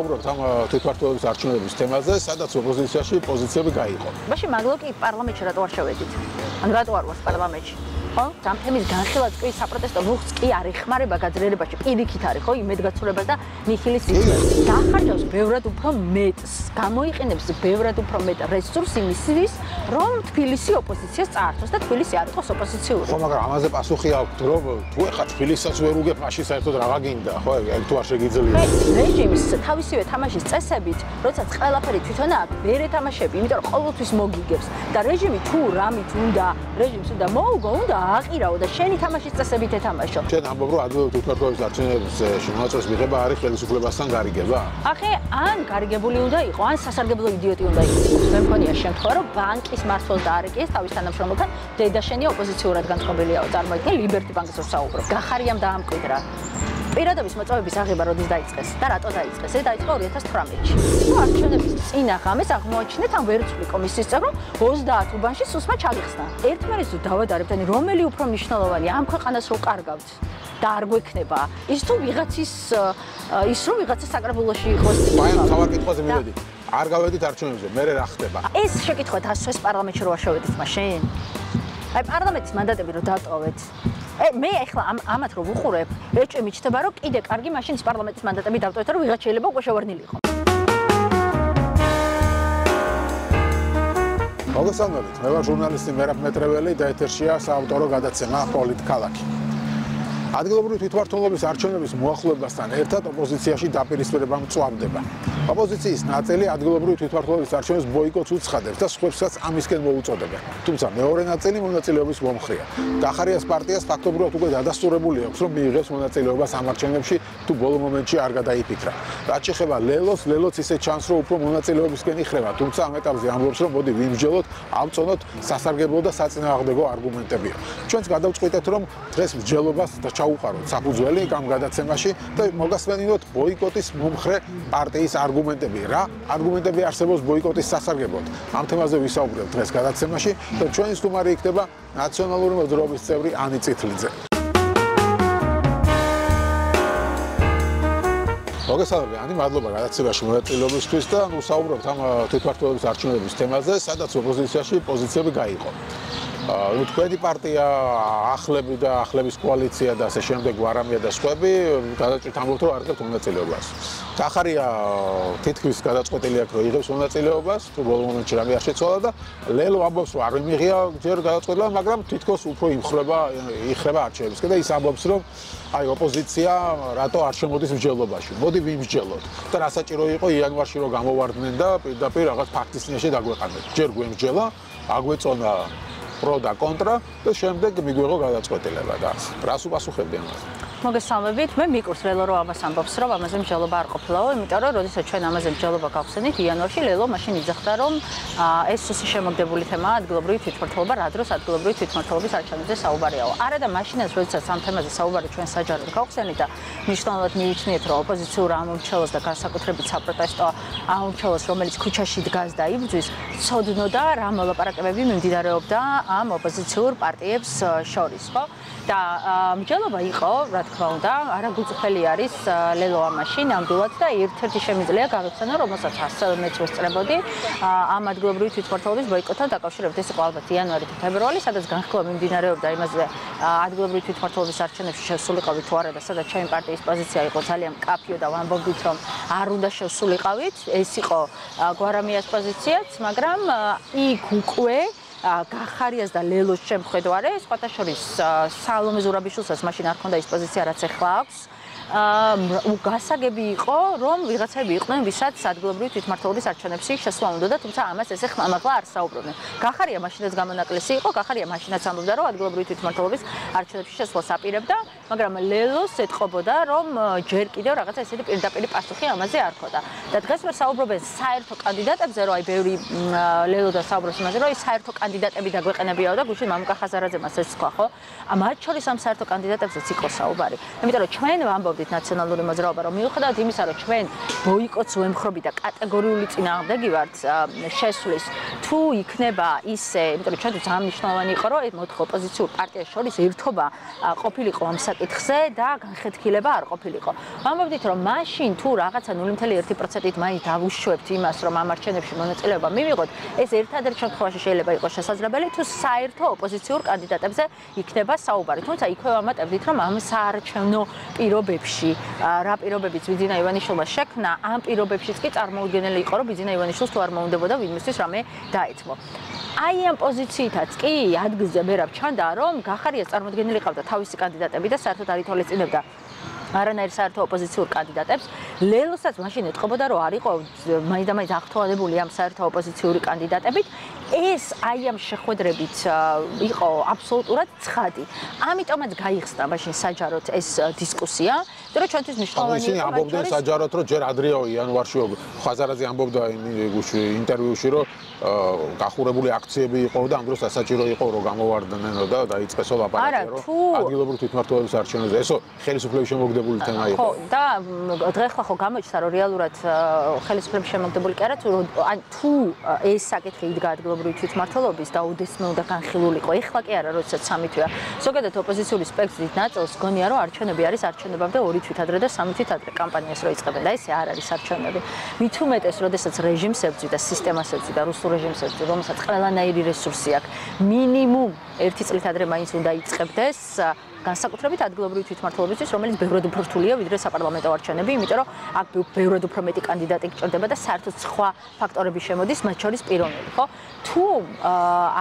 ვისაუბრებთ ამ თვითმმართველობის არჩევნების თემაზე, სადაც ოპოზიციაში პოზიციები გაიყო. მაშინ მაგლოკი პარლამენტში რატო არ შევედით? ანუ რატო არ ვართ პარლამენტში? ხო? ამ თემის განხილვაც კი საპროტესტო რუხს კი არ ეხმარება გაძლიერებაში, პირიქით არის, ხო, იმედგაცრუებას და ნიჰილის სიძველეს. დახარჯავს ბევრად უფრო მეტს, გამოიყენებს ბევრად უფრო მეტ რესურსს იმისთვის, რომ თბილისი ოპოზიციას წაართოს და თბილისი არ იყოს ოპოზიციური. ხო, მაგრამ ამაზე პასუხი აქვს, რომ თუ ეხლა თბილისსაც ვერ უგებ, მაშინ საერთოდ რა გინდა, ხო, ეგ თუ არ შეგიძლია. რეჟიმის თავისივე თამაშის წესებით, როდესაც ყველაფერი თვითონ აქვს, ვერ ეთამაშები, იმიტომ რომ ყოველთვის მოგიგებს და რეჟიმი თუ რამით უნდა, რეჟიმს უნდა მოუგო, უნდა აყირაო და შენი თამაშის წესებით ეთამაშო. შენ ამბობ, რომ ადგილობრივი თვითმმართველობის არჩევნების მონაწილეობის მიღება არის ხელისუფლებასთან გარიგება? ახე, ან გარიგებული უნდა იყო, ან სასარგებლო იდიოტი უნდა იყოს. მე მგონია შემთხვევა, რომ ბანკის მმართველს დაარეკიეს თავის თანამშრომელთან, დედაშენი ოპოზიციურად განწყობილიაო, წარმოიდგინე ლიბერტი ბანკის ვსაუბრობ. გახარიამ დაამკვიდრა. პირადობის მოწვევების აღება როდის დაიწყეს და რატო დაიწყეს? ეს დაიწყო 2018-ში. არჩევნების წინა ღამეს აღმოაჩინეთ ამ ვერცხლი კომისიის წევრმა 30 უბანში სუსმა ჩაგიხსნა. ერთმანეთს დავადარებთ, ანუ რომელი უფრო მნიშვნელოვანია ამ ქვეყანას რო კარგავთ და არ გვექნება ის თუ ვიღაცის ის რომ ვიღაცა საკრებულოში იყოს. მაინც თავარ კითხვაზე მივედი. არ გავედით არჩევნებზე, მე რა ხდება? ეს შეკითხვა დასვეს პარლამენტში რო არ შევედით მაშინ? აი პარლამენტის მანდატები რო დატოვეთ. მე ახლა ამათ რო ვუყურებ, ეჭვი მიჩნდება, რომ კიდე კარგი მაშინ ის პარლამენტის მანდატები დავტოვეთ, რომ ვიღაც შეიძლება უკვე შევარდნილიყო. მოგესალმებით, მე ვარ ჟურნალისტი მერაბ მეტრეველი და ეთერშია საავტორო გადაცემა პოლიტქალაქი. ადგილობრივი თვითმმართველობის არჩევნების მოახლოებასთან ერთად ოპოზიციაში დაპირისპირება მწვავდება. ოპოზიციის ნაწილი ადგილობრივი თვითმმართველობის არჩევნების ბოიკოტს უცხადებს და სხვებსაც ამისკენ მოუწოდებენ. თუმცა მეორე ნაწილი მონაწილეობის მომხრეა. დახარიას პარტიას ფაქტობრივად უკვე დადასტურებული აქვს, რომ მიიღებს მონაწილეობას ამ არჩევნებში, თუ ბოლო მომენტში არ გადაიფიქრა. რაც შეეხება ლელოც ისე ჩანს, რომ უფრო მონაწილეობისკენ იხრება, თუმცა ამ ეტაპზე ამბობს, რომ მოდი ვიმსჯელოთ, ავწონოთ სასარგებლო და საწინააღმდეგო არგუმენტებია. ჩვენც გადავწყვიტეთ, რომ დღეს მსჯელობას და ჩაუყაროთ საფუძველი ამ გადაცემაში და მოგასმენინოთ ბოიკოტის მომხრე პარტიის არგუმენტები. რა არგუმენტები არსებობს ბოიკოტის სასარგებლოდ? ამ თემაზე ვისაუბრებთ დღეს გადაცემაში და ჩვენი სტუმარი იქნება ნაციონალური მოძრაობის წევრი ანი წითლიძე. მოგესალმებით, ანი, მადლობა გადაცემაში მონაწილეობისთვის და ვსაუბრობთ ამ თვითმმართველობის არჩევნების თემაზე, სადაც ოპოზიციაში პოზიციები გაიყო. თქვენი პარტია, ახლები და ახლების კოალიცია და ასე შემდეგ ვარამია და სხვები გადაჭრით ამბობთ, რომ არ იღებთ მონაწილეობას. დახარია თითქმის გადაწყვეტილი აქვს, რომ იღებს მონაწილეობას, თუ ბოლო მომენტში რამე არ შეცვალა და ლელო ამბობს, რომ არ მიიღია ჯერ გადაწყვეტილება, მაგრამ თითქოს უფრო იხრება არჩევნებისკენ და ის ამბობს, რომ აი ოპოზიცია რატო არ შემოდის მსჯელობაში. მოდი ვიმსჯელოთ. და რა საჭირო იყო იანვარში რომ გამოვარდნენ და პირდაპირ რაღაც ფაქტის წინაშე დაგვეყანეთ. ჯერ გვემსჯელა, აგვეწონა პრო და კონტრა და შემდეგ მიგვიღო გადაწყვეტილება და რას უპასუხებდი ამაზე? მოგესალმებით, მე მიკურს ლელო რომ ამას ამბობს, რომ ამაზე მსჯელობა არ ყოფილაო, იმიტომ რომ როდესაც ჩვენ ამაზე მსჯელობა გავხსენით იანვარში, ლელო მაშინ იძახდა, რომ ეს სუსი შემოგდებული თემაა ადგილობრივი თვითმმართველობა, რა დროს ადგილობრივი თვითმმართველობის არჩევნებზე საუბარიაო. არა და მაშინაც როდესაც ამ თემაზე საუბარი ჩვენ საჯაროდ გავხსენით და მნიშვნელოვნად მივიჩნიეთ, რომ ოპოზიციურ ამომრჩევლს და განსაკუთრებით საპროტესტო ამომრჩევლს, რომელიც ქუჩაში დგას და იბრძვის, ცოდნოდა რა მოლაპარაკებები მიმდინარეობდა ამ ოპოზიციურ პარტიებს შორის, ხო? და მსჯელობა იყო, რა თქმა უნდა, არაგუწუხელი არის ლელო ამაში ნამდვილად და ერთ-ერთი შემიძლია გავიხსენო, რომელსაც ასევე მეც ვესწრებოდი ამ ადგილობრივი თვითმმართველობის ბოიკოტთან დაკავშირებით. ეს იყო ალბათ იანვარი თუ ფებრუარი, სადაც განხილვა მიმდინარეობდა იმაზე ადგილობრივი თვითმმართველობის არჩევნებში შევსულიყავით თუ არა და სადაც ჩემი პარტიის პოზიცია იყო ძალიან მკაფიო და ვამბობდით, რომ არ უნდა შევსულიყავით. ეს იყო გვარამიას პოზიციაც, მაგრამ იქ უკვე გახარიას და ლელოს შემხედვარე, სხვათა შორის სალომე ზურაბიშვილსაც მაშინ არ ჰქონდა ის პოზიცია, რაც ახლა აქვს. გასაგები იყო, რომ ვიღაცები იყვნენ, ვისაც ადგილობრივი თვითმმართველობის არჩევნებში შესვლა უნდოდა, თუმცა ამას ესე ხმამაღლა არ საუბრობდნენ. გახარია მაშინაც გამონაკლისი იყო, გახარია მაშინაც ამბობდა, რომ ადგილობრივი თვითმმართველობის არჩევნებში შესვლას აპირებდა, მაგრამ ლელოს ეთყობოდა, რომ ჯერ კიდევ რაღაცა ესეთი პირდაპირი პასუხი ამაზე არ ქონდა. და დღეს მე საუბრობენ საერთო კანდიდატებზე, რომ აი ბევრი ლელო და საუბრობს იმაზე, რომ საერთო კანდიდატები დაგვეყენებიაო და გუშინ მამუკა ხაზარაძემაც ეს თქვა, ხო? მათ შორის ამ საერთო კანდიდატებზეც იყო საუბარი. იმიტომ რომ ჩვენ ვამბობთ ნაციონალური მოძრაობა, რომ მიუხედავად იმისა, რომ ჩვენ ბოიკოტს ვემხრობი და კატეგორიული წინააღმდეგი ვართ შესვლის, თუ იქნება ისე, იმიტომ რომ ჩვენთვის ძალიან მნიშვნელოვანი იყო, რომ მოთხო ოპოზიციურ პარტიას შორის ერთობა ყოფილიყო ამ საკითხზე და განხეთქილება არ ყოფილიყო. ვამბობდით, რომ მაშინ თუ რაღაცა 0.1%-ით მაინც დავუშვებთ იმას, რომ ამ არჩევნებში მონაწილეობა მივიღოთ, ეს ერთადერთ შემთხვევაში შეიძლება იყოს შესაძლებელი, თუ საერთო ოპოზიციურ კანდიდატებზე იქნება საუბარი. თუმცა იქვე ვამატებდით, რომ ამ საარჩევნო პირობებში, რა პირობებიც ბიძინა ივანიშვილმა შექმნა, ამ პირობებშიც კი წარმოუდგენელი იყო, რომ ბიძინა ივანიშვილს თუ არ მოუნდებოდა ვინმესთვის რამე დაეთმო. აი ამ პოზიციითაც კი ადგილზე მერაბ ჩანდა, რომ გახარიას წარმოდგენილი ყავდა თავისი კანდიდატები და საერთოდ არ ითვალისწინებდა არანაირ საერთო ოპოზიციურ კანდიდატებს. ლელოსაც მაშინ ეთყობოდა, რომ არ იყო მაინდამაინც აღთვალებული ამ საერთო ოპოზიციური კანდიდატებით. ეს აი ამ შეხვედრებით იყო აბსოლუტურად ცხადი. ამიტომაც გაიხსნა მაშინ საჯაროდ ეს დისკუსია, რომ ჩვენთვის მნიშვნელოვანი იყო. ამბობდნენ საჯაროდ, რომ ჯერ ადრეო იანვარში ხაზარაძე ამბობდა ინტერვიუში, რომ გახურებული აქციები იყო და ამ დროს სასაჭირო იყო, რომ გამოვარდნენო და დაიწყესო ლაპარაკი, რომ ადგილობრივ თვითმმართველობის არჩევნებზე. ესო ხელისუფლების შემოგდებული თემა იყო. ხო, და დღეხლა ხო გამოჩნდა, რომ რეალურად ხელისუფლების შემოგდებული კი არა, თუ ეს საკითხი იდგა ადგილობრივი თვითმმართველობის და უდესმე უნდა განხილულიყო. ეხლა კი არა, როდესაც სამი თვეა. ზოგადად ოპოზიციური სპექტრის ნაწილს გონია, რომ არჩევნები არის არჩევნებამდე 2 თვით ადრე და 3 თვით ადრე კამპანიას რო იწყებენ და ესე არ არის არჩევნები. მით უმეტეს, როდესაც რეჟიმს ებრძვი და სისტემას ებრძვი და რუსულ რეჟიმს ებრძვი, რომელსაც ყველანაირი რესურსი აქვს, მინიმუმ 1 წლით ადრე მაინც უნდა იწყებდეს განსაკუთრებით ადგილობრივი თვითმმართველობისთვის, რომელიც ბევრად უფრო რთულია ვიდრე საპარლამენტო არჩევნები, იმიტომ რომ აქ ბევრად უფრო მეტი კანდიდატი გჭირდება და საერთოდ სხვა ფაქტორები შემოდის, მათ შორის პიროვნები, ხო? თუ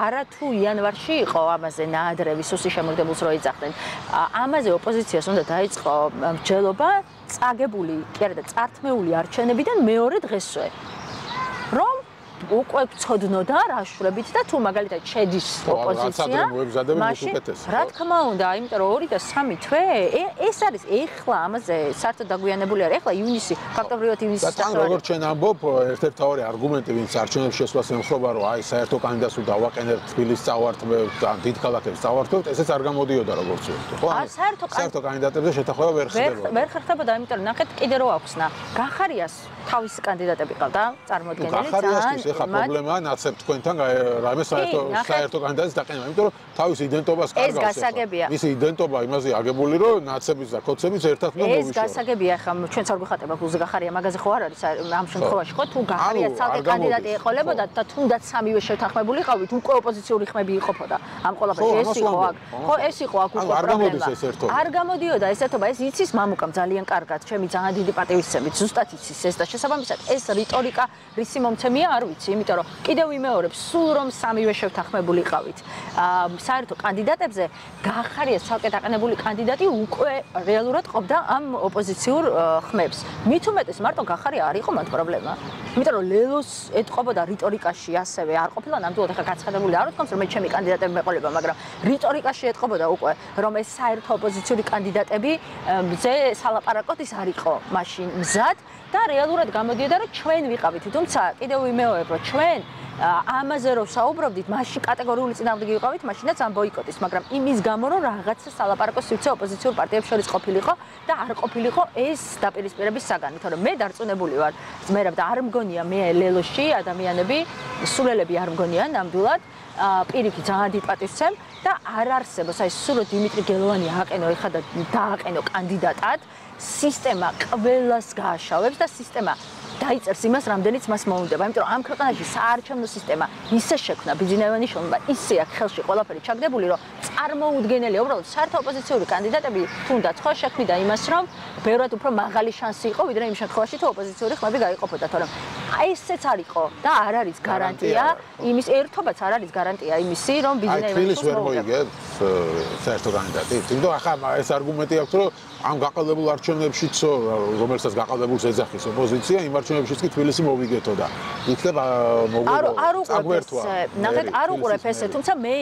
არა თუ იანვარში იყო ამაზე ნაადრევი სუსი შემოგდებულს რო იძახდნენ, ამაზე ოპოზიციას უნდა დაიწყო მსჯელობა წაგებული, კი არა და წართმეული არჩევნებიდან მეორე დღესვე. რომ უკვე ვწოდნოდა რაშვრებით და თუ მაგალითად შედის ოპოზიცია რა თქმა უნდა, იმიტომ რომ 2 და 3 თვე ეს არის ეხლა ამაზე საერთოდ დაგვიანებული არის. ეხლა ივნისი, ფაქტობრივად ივნისის დასწრება. როგორც ჩვენ ამბობ, ერთ-ერთი თავი არგუმენტი, ვინც არჩევნებს შესვლას ემხრობა, რომ აი საერთო კანდიდატს დავაყენებთ, თბილისს წავართმევთ, ან დიდ ქალაქებს წავართმევთ, ესეც არ გამოდიოდა როგორც ვთქვი, ხო? საერთო კანდიდატებზე შეთანხმება ვერ ხდებოდა. ვერ ხერხდებოდა, იმიტომ რომ ნახეთ კიდე რო აქვსნა. გახარიას თავისი კანდიდატები ყავდა, წარმოადგენელი ძალიან ეხა პრობლემაა ნაცებ თქვენთან რამე საერთო კანდიდატის დაყენება, იმიტომ რომ თავის იდენტობას კარგავს. ეს გასაგებია. მისი იდენტობა იმაზე აგებული, რომ ნაცების და კოცების ერთად უნდა მოვიშოროთ. ეს გასაგებია, ხა ჩვენც არ გვიხატება გულზე გახარია, მაგაზე ხო არ არის ამ შემთხვევაში, ხო? თუ გახარია ცალკე კანდიდატი ეყოლებოდა და თუნდაც სამივე შეთანხმებული ყავით, უკვე ოპოზიციური ხმები იყოფოდა ამ ყველაფერში. ეს იყო აქ. ხო, ეს იყო აქ უკვე პრობლემა. არ გამოდიოდა ეს ერთობა, ეს იცის მამუკამ ძალიან კარგად, ჩემი ძალიან დიდი პატივისცემით, ზუსტად იცის ეს და შესაბამისად ეს რიტორიკა რისი მომცემია არ ვიცი, იმიტომ რომ კიდევ ვიმეორებ, სულ რომ სამივე შევთანხმებული ყავით. საერთო კანდიდატებზე გახარიას ცალკე დაყენებული კანდიდატი უკვე რეალურად ყოფდა ამ ოპოზიციურ ხმებს. მით უმეტეს მარტო გახარია არ იყო მათ პრობლემა. იმიტომ რომ ლელოს ეთყობოდა რიტორიკაში ასევე არ ყოფილა ნამდვილად ახლა გაცხადებული არ ვთქვამს რომ მე ჩემი კანდიდატები მეყოლება, მაგრამ რიტორიკაში ეთყობოდა უკვე რომ ეს საერთო ოპოზიციური კანდიდატები ზე სალაპარაკოდ ის არ იყო მაშინ მზად და რეალურად გამოდიოდა რომ ჩვენ ვიყავით. თუმცა კიდევ ვიმეორებ რომ ჩვენ ამაზე რომ საუბრობდით, მაშინ კატეგორიული წინააღმდეგი ვიყავით, მაშინაც ამ ბოიკოტის, მაგრამ იმის გამო რომ რაღაცა სალაპარაკო სივრცე ოპოზიციურ პარტიებს შორის ყოფილიყო და არ ყოფილიყო ეს დაპირისპირების საგანი, თორემ მე დარწმუნებული ვარ, ძმერად და არ მგონია მე ლელოში ადამიანები, სულელები არ მგონია ნამდვილად პირიქით ძალიან დიდ პატივს ვცემ და არ არსებობს აი სულ დიმიტრი გელოვანი აყენო ეხლა და დააყენო კანდიდატად, სისტემა ყველას გააშავებს და სისტემა დაიწერს იმას, რამდენიც მას მოუნდება. იმიტომ რომ ამ ქვეყანაში საარჩევნო სისტემა ისე შექმნა ბიძინა ივანიშვილმა, ისე აქ ხელში ყველაფერი ჩაგდებული, რომ წარმოუდგენელია. უბრალოდ საერთო ოპოზიციური კანდიდატები თუნდაც ხო შექმნიდა იმას, რომ ბევრად უფრო მაღალი შანსი იყო, ვიდრე იმ შემთხვევაში, თუ ოპოზიციური ხმები გაიყოფოდა, თორემ ესეც არ იყო და არ არის გარანტია იმის ერთობაც არ არის გარანტია იმისი, რომ ბიძინა ივანიშვილს ვერ მოიგებს საერთო კანდიდატი. იმიტომ ახლა ეს არგუმენტი აქვს, რომ ამ გაყალბებულ არჩევნებშიც, რომელსაც გაყალბებულს ეძახის ოპოზიცია, იმ არჩევნებშიც კი თბილისი მოვიგეთო და იქნება მოგვერტვა. ნახეთ, არ უყურებ ესე, თუმცა მე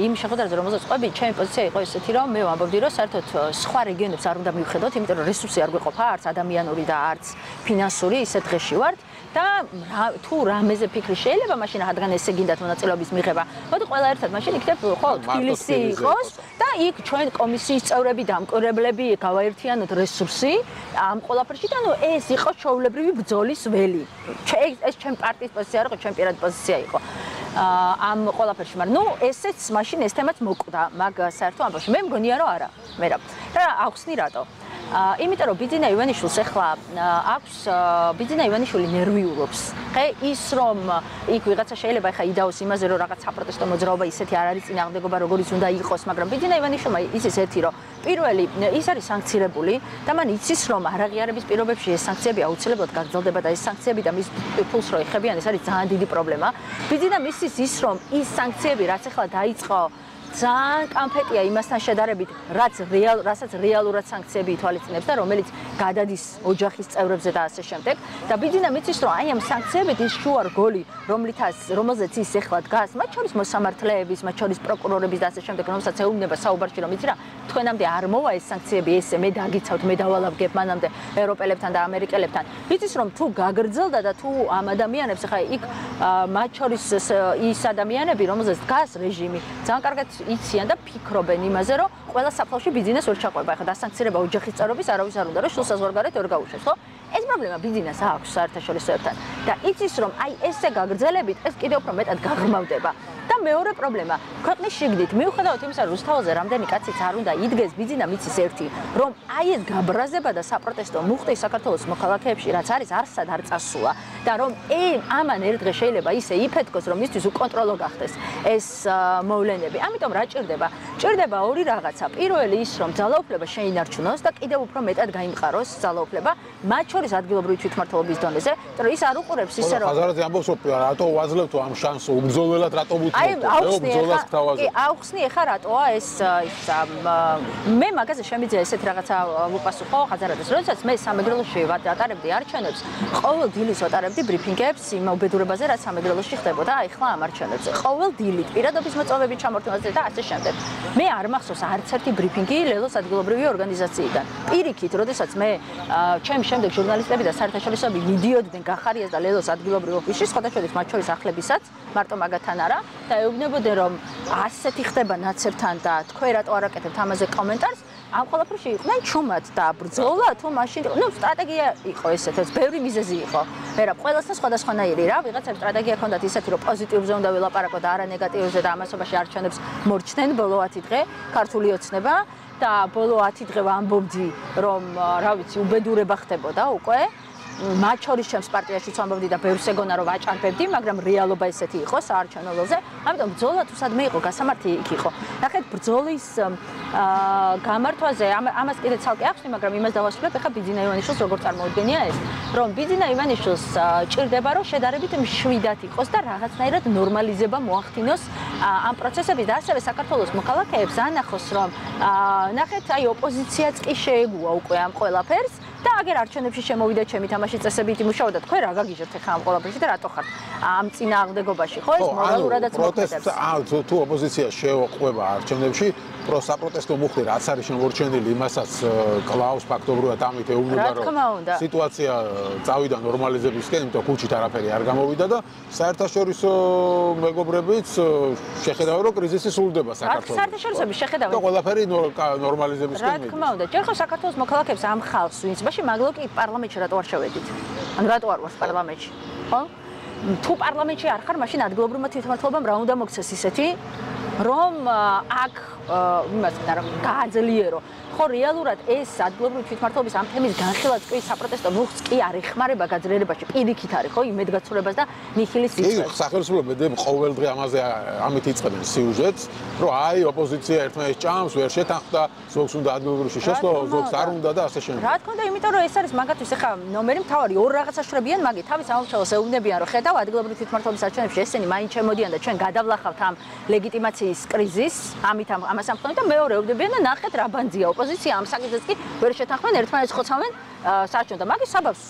იმ შეხვედრაზე რომელზეც ყვები, ჩემი პოზიცია იყო ესეთი, რომ მე ვამბობდი, რომ საერთოდ სხვა რეგიონებს არ უნდა მივხედოთ, იმიტომ რომ რესურსი არ გვეყოფა, არც ადამიანური და არც ფინანსური, ისეთ დღეში ვართ. და თუ რამეზე ფიქრი შეიძლება, მაშინ რადგან ესე გინდათ მონაწილეობის მიღება, მოდი ყველა ერთად მაშინ იქნებ ხო თბილისი იყოს და იქ ჩვენ კომისიის წევრები და ამკურებლები გავაერთიანოთ რესურსი ამ ყველაფერში და ნუ ეს იყო ჩვეულებრივი ბრძოლის ველი. ეს ჩემ პარტიის პოზიცია არ იყო, ჩემ პირადი პოზიცია იყო. ამ ყველაფერში, მაგრამ ესეც მაშინ ეს თემაც მოკვდა, მაგ საერთო ამბავში. მე მგონია რომ არა, მე რა ახსნი რატო? იმიტომ რომ ბიძინა ივანიშვილს ახლა აქვს ბიძინა ივანიშვილი ნერვიულობს. ხე ის რომ იქ ვიღაცა შეიძლება ახლა იდაოს იმაზე რომ რაღაც საპროტესტო მოძრაობა ისეთი არ არის წინააღმდეგობა როგორიც უნდა იყოს, მაგრამ ბიძინა ივანიშვილმა იცის ერთი რომ პირველი ის არის სანქცირებული და მან იცის რომ არაღიარების პირობებში ეს სანქციები აუცილებლად გაგრძელდება და ეს სანქციები და მის ფულს რო ეხებიან ეს არის ძალიან დიდი პრობლემა. ბიძინამ იცის ის რომ ის სანქციები რაც ახლა დაიწყო ძალიან კამფეტია იმასთან შედარებით, რასაც რეალურად სანქციები ითვალისწინებს და რომელიც გადადის ოჯახის წევრებზე და ასე შემდეგ. და ბიძინა მიცის, რომ აი ამ სანქციებით ის შუა რგოლი, რომელზეც ის ახლა დგას, მათ შორის მოსამართლეების, მათ შორის პროკურორების და ასე შემდეგ, რომელსაც ეუბნება საუბარში, რომ იცი რა, თქვენამდე არ მოვა ეს სანქციები, ესე მე დაგიცავთ, მე დავალავგებ მანამდე ევროპელებთან და ამერიკელებთან. ვიცის, რომ თუ გაგრძელდა და თუ ამ ადამიანებს ახლა იქ მათ შორის ის ადამიანები, რომელზეც დგას რეჟიმი, ძალიან კარგად იციან და ფიქრობენ იმაზე, რომ ყველა საფლავში ბიძინას ვერ ჩაყვება. ახლა დასანქცირება ოჯახის წევრობის არავის არ უნდა, რომ შვილს საზღვარგარეთ ვერ გაუშვეს, ხო? ეს პრობლემა ბიძინას აქვს საერთაშორისოებთან და იცის, რომ აი ესე გაგრძელებით ეს კიდევ უფრო მეტად გაღრმავდება. და მეორე პრობლემა, ქვეყნის შიგნით, მიუხედავად იმისა, რომ რუსთაველზე რამდენი კაციც არ უნდა იდგეს, ბიძინა მიცის ერთი, რომ აი ეს გაბრაზება და საპროტესტო მუხტი საქართველოს მოქალაქეებში, რაც არის არსად არ წასულა და რომ ამან ერთ დღეს შეიძლება ისე იფეთქოს, რომ მისთვის უკონტროლო გახდეს ეს მოვლენები. ამიტომ რა ჭირდება? ჭირდება ორი რაღაცა. პირველი ის, რომ ძალაუფლება შეინარჩუნოს და კიდევ უფრო მეტად გაიმყაროს ძალაუფლება, მათ შორის ადგილობრივი თვითმმართველობის დონეზე, რომ ის არ უყურებს ისე რომ ხაზარაძე ამბობს, რომ რატო ვაძლევთ ამ შანსს უბრძოლველად რატო აუხსნი ახლა რატოა ეს მე მაგაზე შემიძლია ესეთ რაღაცა ვუპასუხო ხაზარაძეს, როდესაც მე სამეგრელოში ვატარებდი არჩევნებს, ყოველ დილის ვატარებდი ბრიფინგებს იმ უბედურებაზე, რაც სამეგრელოში ხდებოდა, ახლა ამ არჩევნებზე. ყოველ დილით პირადობის მოწვევები ჩამორთმევაზე და ასე შემდეგ. მე არ მახსოვს არც ერთი ბრიფინგი ლელოს ადგილობრივი ორგანიზაციიდან. პირიქით, როდესაც მე ჩემ შემდეგ ჟურნალისტები და საერთაშორისოები მიდიოდნენ გახარიას და ლელოს ადგილობრივ ოფისში, სხვადასხვა მათ შორის ახლებისაც, მარტო მაგათთან არა. და ეუბნებოდნენ რომ ასეთი ხდება ნაცებთან და თქვენ რატო არ აკეთებთ ამაზე კომენტარს ამ ყველაფერში იყვნენ ჩუმად და ბრძოლა თუ მაშინ სტრატეგია იყო ესეთაც ბევრი მიზეზი იყო ვერა ყველასთან სხვადასხვანაირი რა ვიღაცებს სტრატეგია ჰქონდათ ისეთი რომ პოზიტივზე უნდა ვილაპარაკო და არა ნეგატივზე და ამასობაში არჩევნებს მორჩნენ ბოლო 10 დღე ქართული ოცნება და ბოლო 10 დღე ვამბობდი რომ რა ვიცი უბედურება ხდებოდა უკვე მათ შორის ჩემს პარტიაში ვამბობდი და ბევრს ეგონა რომ ვაჭარბებდი, მაგრამ რეალობა ესეთი იყო საარჩევნო ველზე. ამიტომ ბრძოლა თუ სადმე იყო, გასამართი იქ იყო. ნახეთ, ბრძოლის გამართვაზე ამას კიდე ცალკე ახსნი, მაგრამ იმას დავასრულებ, ეხლა ბიძინა ივანიშვილს როგორ წარმოუდგენია ეს, რომ ბიძინა ივანიშვილს ჭირდება, რომ შედარებით მშვიდად იყოს და რაღაცნაირად ნორმალიზება მოახდინოს ამ პროცესების და ასევე საქართველოს მოქალაქეებს ანახოს, რომ ნახეთ, აი ოპოზიციაც კი შეეგუა უკვე ამ ყველაფერს. და აგერ არჩევნებში შემოვიდა ჩემი თამაში წესებით იმუშავა და თქვენ რა გაგიჟებთ ახლა ამ ყველაფერში და რატო ხართ ამ წინააღმდეგობაში ხო ეს მორალურადაც მოქმედებს თუ ოპოზიცია შეყვება არჩევნებში საპროტესტო მუხტი რაც არის შემორჩენილი იმასაც კლავს ფაქტობრივად ამით ეუბნება რომ სიტუაცია წავიდა ნორმალიზებისკენ იმიტომ ქუჩით არაფერი არ გამოვიდა და საერთაშორისო მეგობრებიც შეხედავენ რომ კრიზისი სრულდება საქართველოში საერთაშორისოები შეხედავენ და ყველაფერი ნორმალიზებისკენ რა თქმა უნდა ჯერ ხო საქართველოს მოქალაქეებს ამ ხალხს ვინც მაგლოკი პარლამენტში რატო არ შევედით? ან რატო არ ვარ პარლამენტში? ხო? თუ პარლამენტში არ ხარ, მაშინ ადგილობრივმა თვითმმართველობამ რა უნდა მოქცეს ისეთი, რომ აქ იმას გააძლიერო. ხო, რეალურად ეს ადგილობრივი თვითმმართველობის ამ თემის განხილვაც კი საპროტესტო მუხტს კი არ ეხმარება გაძლიერებაში. პირიქით არის, ხო, იმედგაცრუებას და ნიჰილის იწვევს. კი, სახელმწიფოებმა ყოველ დღე ამაზე ამით იწყებენ სიუჟეტს, რომ აი ოპოზიცია ერთმანეთს ჭამს, ვერ შეთანხმდა, ზოგს უნდა ადგილობრივში შესვლა, ზოგს არ უნდა და ასე შემდეგ. რა თქმა უნდა, იმიტომ რომ ეს არის მაგათთვის ახლა ნომერი მთავარი ორ რაღაცას შრებიან, მაგით თავის ამომრჩევლს ეუბნებიან, რომ ხედავ ადგილობრივი თვითმმართველობის არჩევნებში ესენი მაინც შემოდიან და ჩვენ გადავლახავთ ამ ლეგიტიმაციის კრიზისს, ამით ამას ამხდომით და მეორე ეუბნებიან და ნახეთ რა ბანძია ოპოზიცია ამ საკითხს კი ვერ შეთანხმდნენ ერთმანეთს ხოცავენ საარჩევნო და მაგის საბაბს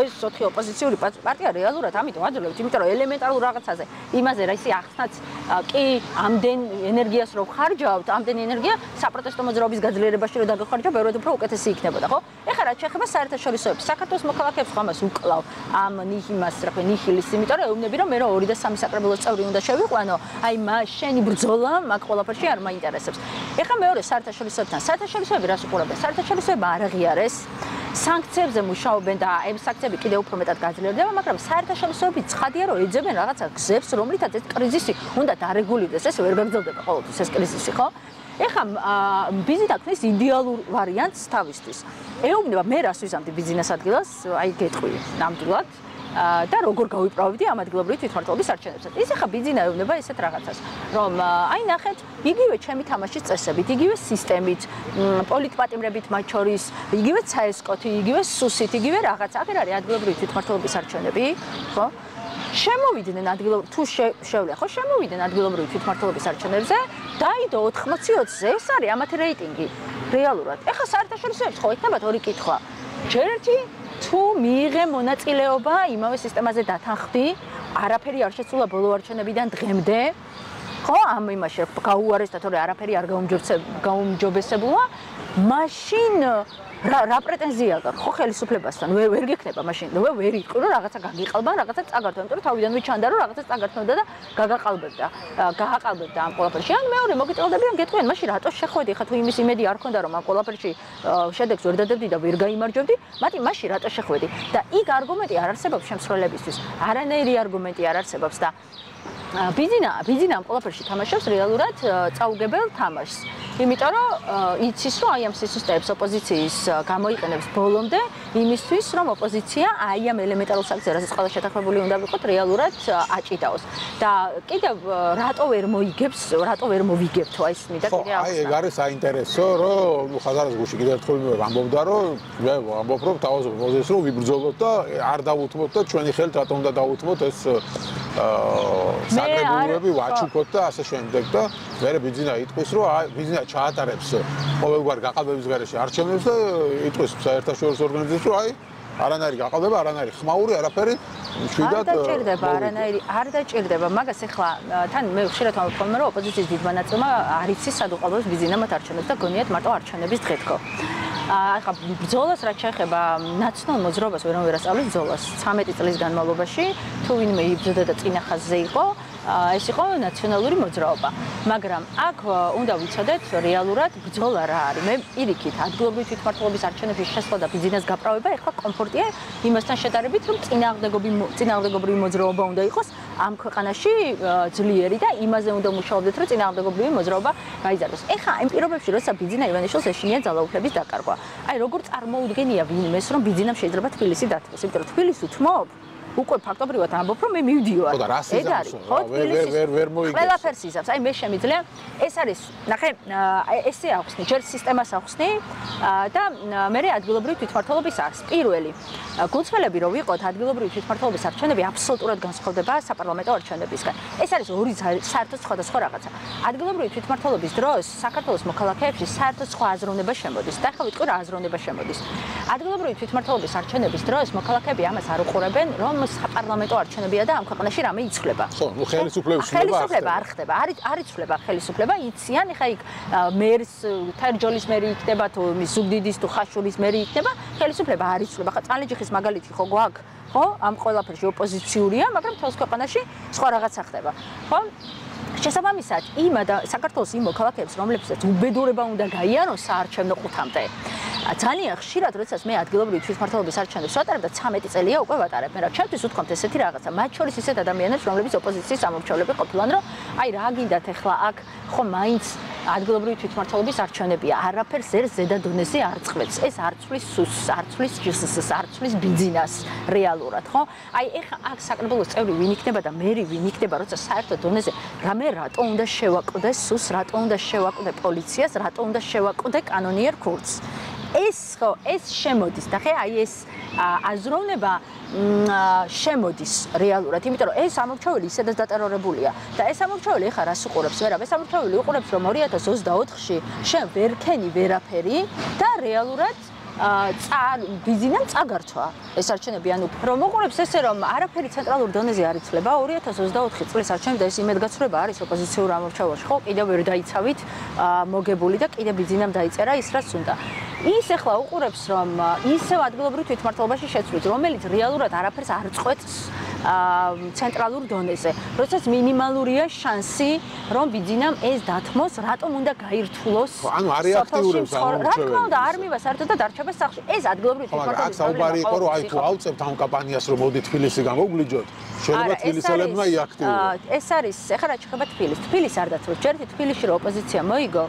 ეს 4 ოპოზიციური პარტია რეალურად ამიტომ აძლევთ იმიტომ რომ ელემენტარულ რაღაცაზე იმაზე რა ისე ახსნაც კი ამდენ ენერგიას რო ხარჯავთ ამდენ ენერგია საპროტესტო მოძრაობის გაძლიერებაში რო დაგახარჯავ ბევრად უფრო უკეთესი იქნებოდა ხო ეხლა რა შეეხება საერთაშორისოებს საქართველოს მოქალაქეებს ხომას უკლავ ამ ნიჰიმას რა ქვია ნიჰილის იმიტომ რომ ეუბნები რომ მე რო 2 და 3 საკრებულოს წევრი უნდა შევიყვანო აი შენი ბრძოლა მაგ ყველაფერში არ მაინტერესებს ეხლა მეორე საერთაშორისოებთან საერთაშორისოები რას უყურებენ საერთაშორისოება არ აღიარეს სანქციებზე მუშაობენ და ეს სანქციები კიდევ უფრო მეტად გაძლიერდება, მაგრამ საერთაშორისოებით ცხადია, რომ ეძებენ რაღაცა გზებს, რომლითაც ეს კრიზისი უნდა დარეგულირდეს, ეს ვერ გაგრძელდება ყოველთვის ეს კრიზისი, ხო? ეხლა ბიზნესთან ქნის იდეალურ ვარიანტს თავისთვის. ეუბნება მე რას ვიზამდი ბიზნეს ადგილას, აი გეტყვი ნამდვილად. და როგორ გავიправებდი ამ ადგილობრივი თვითმმართველობის არჩევნებსაც. ის ახლა ბიზნესა ეუბნება ესეთ რაღაცას, რომ აი ნახეთ, იგივე ჩემი თამაშის წესებით, იგივე სისტემით, პოლიტპატიმრებით მათ შორის, იგივე CSGO-ით, იგივე SUS-ით, იგივე რაღაც. აღარ არის ადგილობრივი თვითმმართველობის არჩევნები, ხო? შემოვიდნენ ადგილობრივ თუ შევლია, ხო, შემოვიდნენ ადგილობრივი თვითმმართველობის არჩევნებზე, დაიდო 80-20-ზე, ეს არის ამათი რეიტინგი რეალურად. ეხლა საერთაშორისოებს ხო იქნებათ ორი კითხვა. ჯერ ერთი თუ მიიღე მონაწილეობა იმავე სისტემაზე დათანხმდი, არაფერი არ შეცვლა ბოლო არჩევნებიდან დღემდე, ხო, ამ იმაში გაუარესდა, თორე არაფერი არ გაუმჯობესებულა, მაშინ რა პრეტენზია გაქვს ხო ხელისუფლებასთან? ვერ გექნება მაშინ. ვერ იყო რომ რაღაცა გაგიყალბა, რაღაცა წაგართვა, იმიტომ რომ თავიდანვე ჩანდა რომ რაღაცა წაგართვდა და გააყალბებდა ამ ყველაფერში. ან მეორე მოგიწევდებიან გეტყვიან, მაშინ რატო შეხვედი? ხა თუ იმის იმედი არ ქონდა რომ ამ ყველაფერში შედეგს ვერ დადებდი და ვერ გაიმარჯვებდი, მაშინ რატო შეხვედი? და იქ არგუმენტი არ არსებობს შემსრულებისთვის. არანაირი არგუმენტი არ არსებობს და ბიზნესა ამ ყველაფერში თამაშობს რეალურად წაუგებელ თამაშს. იმიტომ რომ იცის რომ აი ამ სისტემებს ოპოზიციის გამოიყენებს ბოლომდე იმისთვის რომ ოპოზიცია აი ამ ელემენტარულ საკითხზე რასაც ყველა შეთანხმებული უნდა ვიყოთ რეალურად აჭიდაოს. და კიდევ რატო ვერ მოიგებს, რატო ვერ მოვიგებთო აი ეს მიდა კიდე ახსნა. აი ეგ არის საინტერესო რომ ხაზარას გუში კიდევ ერთხელ ამბობდა რომ მე ამბობ რომ თავაზობ მოზეს რომ ვიბრძოლოთ და არ დავუთმოთ და ჩვენი ხელით რატო უნდა დავუთმოთ ეს საგრებულები ვაჩუქოთ და ასე შემდეგ და მე ბიზნესა იტყვის რომ აი ბიზნესა ჩაატარებს ყოველგვარ გაყალბების გარეშე არჩევნებს და იტყვის საერთაშორისო ორგანიზაციებს რომ აი არანაირი გაყალბება, არანაირი ხმაური, არაფერი მშვიდად არ დაჭირდება, მაგას ეხლა თან მე ხშირად ვამბობ რომ ოპოზიციის დიდმა ნაწილმა არ იცის სად უყალბებს ბიზნესა მათ არჩევნებს და გონიათ მარტო არჩევნების დღე თქო. ახლა ბრძოლას რაც შეეხება ნაციონალურ მოძრაობას ვერავინ ვერ ასწავლის ბრძოლას 13 წლის განმავლობაში თუ ვინმე იბრძოდა და წინა ხაზზე იყო ეს იყო ნაციონალური მოძრაობა მაგრამ აქ უნდა ვიცოდეთ რეალურად ბრძოლა რა არის მე პირიქით ადგილობრივი თვითმმართველობის არჩევნების შესვლა და ბიზნეს გაправება ეხლა კომფორტია იმასთან შედარებით რომ წინააღმდეგობრივი მოძრაობა უნდა იყოს ამ ქვეყანაში ძლიერი და იმაზე უნდა მუშაობდეთ რომ წინააღმდეგობრივი მოძრაობა გაიზარდოს ეხლა იმ პირობებში როცა ბიზნესა ივანიშვილს ეშინია ძალაუფლების დაკარგვა აი როგორ წარმოუდგენია ვინმეს რომ ბიზნესს შეიძლება თბილისი დათმოს იმიტომ რომ თბილისს უთმობ უკვე ფაქტობრივად ამბობ რომ მე მივდივარ ეგ არის ხო ვერ მოიგებს ყველაფერს იზამს აი მე შემიძლია ეს არის ნახე ესე ახსნი ჯერ სისტემას ახსნი და მე ადგილობრივი თვითმმართველობის არის პირველი გულწრფელები რომ ვიყოთ ადგილობრივი თვითმმართველობის არჩევნები აბსოლუტურად განსხვავდება საპარლამენტო არჩევნებისგან ეს არის ორი საერთოდ სხვადასხვა რაღაცა ადგილობრივი თვითმმართველობის დროს საქართველოს მოქალაქეებში საერთოდ სხვა აზროვნება შემოდის და ახლა ვიტყვი რა აზროვნება შემოდის ადგილობრივი თვითმმართველობის არჩევნების დროს მოქალაქეები ამას არ უყურებენ რომ საპარლამენტო არჩევნებია და ამ ქვეყანაში რამე იცვლება. ხო, ხელისუფლება არ ხდება. არ იცვლება ხელისუფლება, იციან, ეხა იქ მერს, თერჯოლის მერი იქნება თუ ზუგდიდის თუ ხაშურის მერი იქნება, ხელისუფლება არ იცვლება. ხა წალენჯიხის მაგალითი ხო გვაქვს, ხო? ამ ყველაფერში ოპოზიციურია, მაგრამ თავს ქვეყანაში სხვა რაღაცა ხდება. ხო? შესაბამისად, საქართველოს იმ მოქალაქეებს, რომლებსაც უბედურება უნდა გაიარონ საარჩევნო ყუთამდე. ძალიან ხშირად, როდესაც მე ადგილობრივი თვითმმართველობის არჩევნებს ვატარებ და 13 წელია უკვე ვატარებ, მაგრამ ჩემთვის უთქვამთ ესეთი რაღაცა, მათ შორის ისეთ ადამიანებს, რომლებიც ოპოზიციის ამომრჩევლები ყოფილან, რომ აი რა გინდათ ახლა აქ ხო მაინც ადგილობრივი თვითმმართველობის არჩევნებია, არაფერს ერთ ზედა დონეზე არ წყვეტს. ეს არ ცვლის სუსს, არ ცვლის ჯსს, არ ცვლის ბიზნესს რეალურად, ხო? აი ეხა აქ საკრებულოს წევრი ვინ იქნება და მერი ვინ იქნება, როცა საერთო დონეზე რამე რატო უნდა შევაკვდე სუსს, რატო უნდა შევაკვდე პოლიციას, რატო უნდა შევაკვდე კანონიერ ქურდს. ეს შემოდის და ხე აი ეს აზროვნება შემოდის რეალურად, იმიტომ რომ ეს ამორჩეველი ისედაც დატერორებულია და ეს ამორჩეველი ხა რას უყურებს ვერავ, ეს ამორჩეველი უყურებს რომ 2024-ში შენ ვერ ქენი ვერაფერი და რეალურად ბიზნესს წაგართვა ეს არჩევნები ანუ რომ უყურებს ესე რომ არაფერი ცენტრალურ დონეზე არ იცვლება 2024 წლის არჩევნები და ეს იმედგაცრუება არის ოპოზიციურ ამორჩევლობაში ხო კიდევ ვერ დაიცავით მოგებული და კიდევ ბიზნესამ დაიწერა ის რაც უნდა ის ახლა უყურებს რომ ისევ ადგილობრივ თვითმმართველობაში შეცვლით რომელიც რეალურად არაფერს არ წყვეტს ცენტრალურ დონეზე. როდესაც მინიმალურია შანსი, რომ ბიძინამ ეს დათმოს, რატომ უნდა გაირთულოს? ანუ არ რეაქტიურებს ამომრჩეველს. რა თქმა უნდა, არ მივა საერთოდ და დარჩება სახლში. ეს ადგილობრივი თვითმმართველობის აქ საუბარი იყო, რომ აი თუ ავწევთ ამ კამპანიას, რომ მოდი თბილისი გამოვგლიჯოთ, შეიძლება თბილისელებმა იაქტიურონ. ეს არის, ეხლა რაც შეხება თბილისს. თბილისი არ დათროს. ჯერ თბილისში რო ოპოზიცია მოიგო,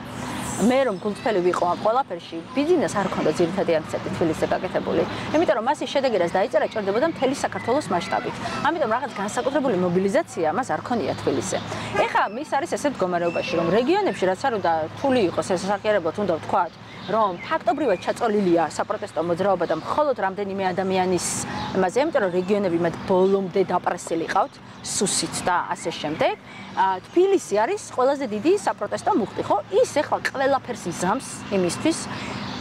მე რომ გულწრფელი ვიყო ამ ყველაფერში, ბიძინას არ ქონდა ძირითადი აქცენტი თბილისზე გაკეთებული. იმიტომ რომ მას ის შედეგი რაც დაიწერა, ჭირდებოდა მთელი საქართველოს მასშტაბით. ამიტომ რაღაც განსაკუთრებული მობილიზაცია მას არ ქონია თბილისზე. ეხლა ის არის ესეთ მდგომარეობაში, რომ რეგიონებში რაც არ უნდა რთული იყოს ეს სასარგებლოდ უნდა ვთქვათ, რომ ფაქტობრივად ჩაწოლილია საპროტესტო მოძრაობა და მხოლოდ რამდენიმე ადამიანის იმაზე, იმიტომ რომ რეგიონები მათ ბოლომდე დაპრესილი ყავთ, სუსით და ასე შემდეგ. თბილისი არის ყველაზე დიდი საპროტესტო მუხტი, ხო? ის ეხლა ყველაფერს იზამს იმისთვის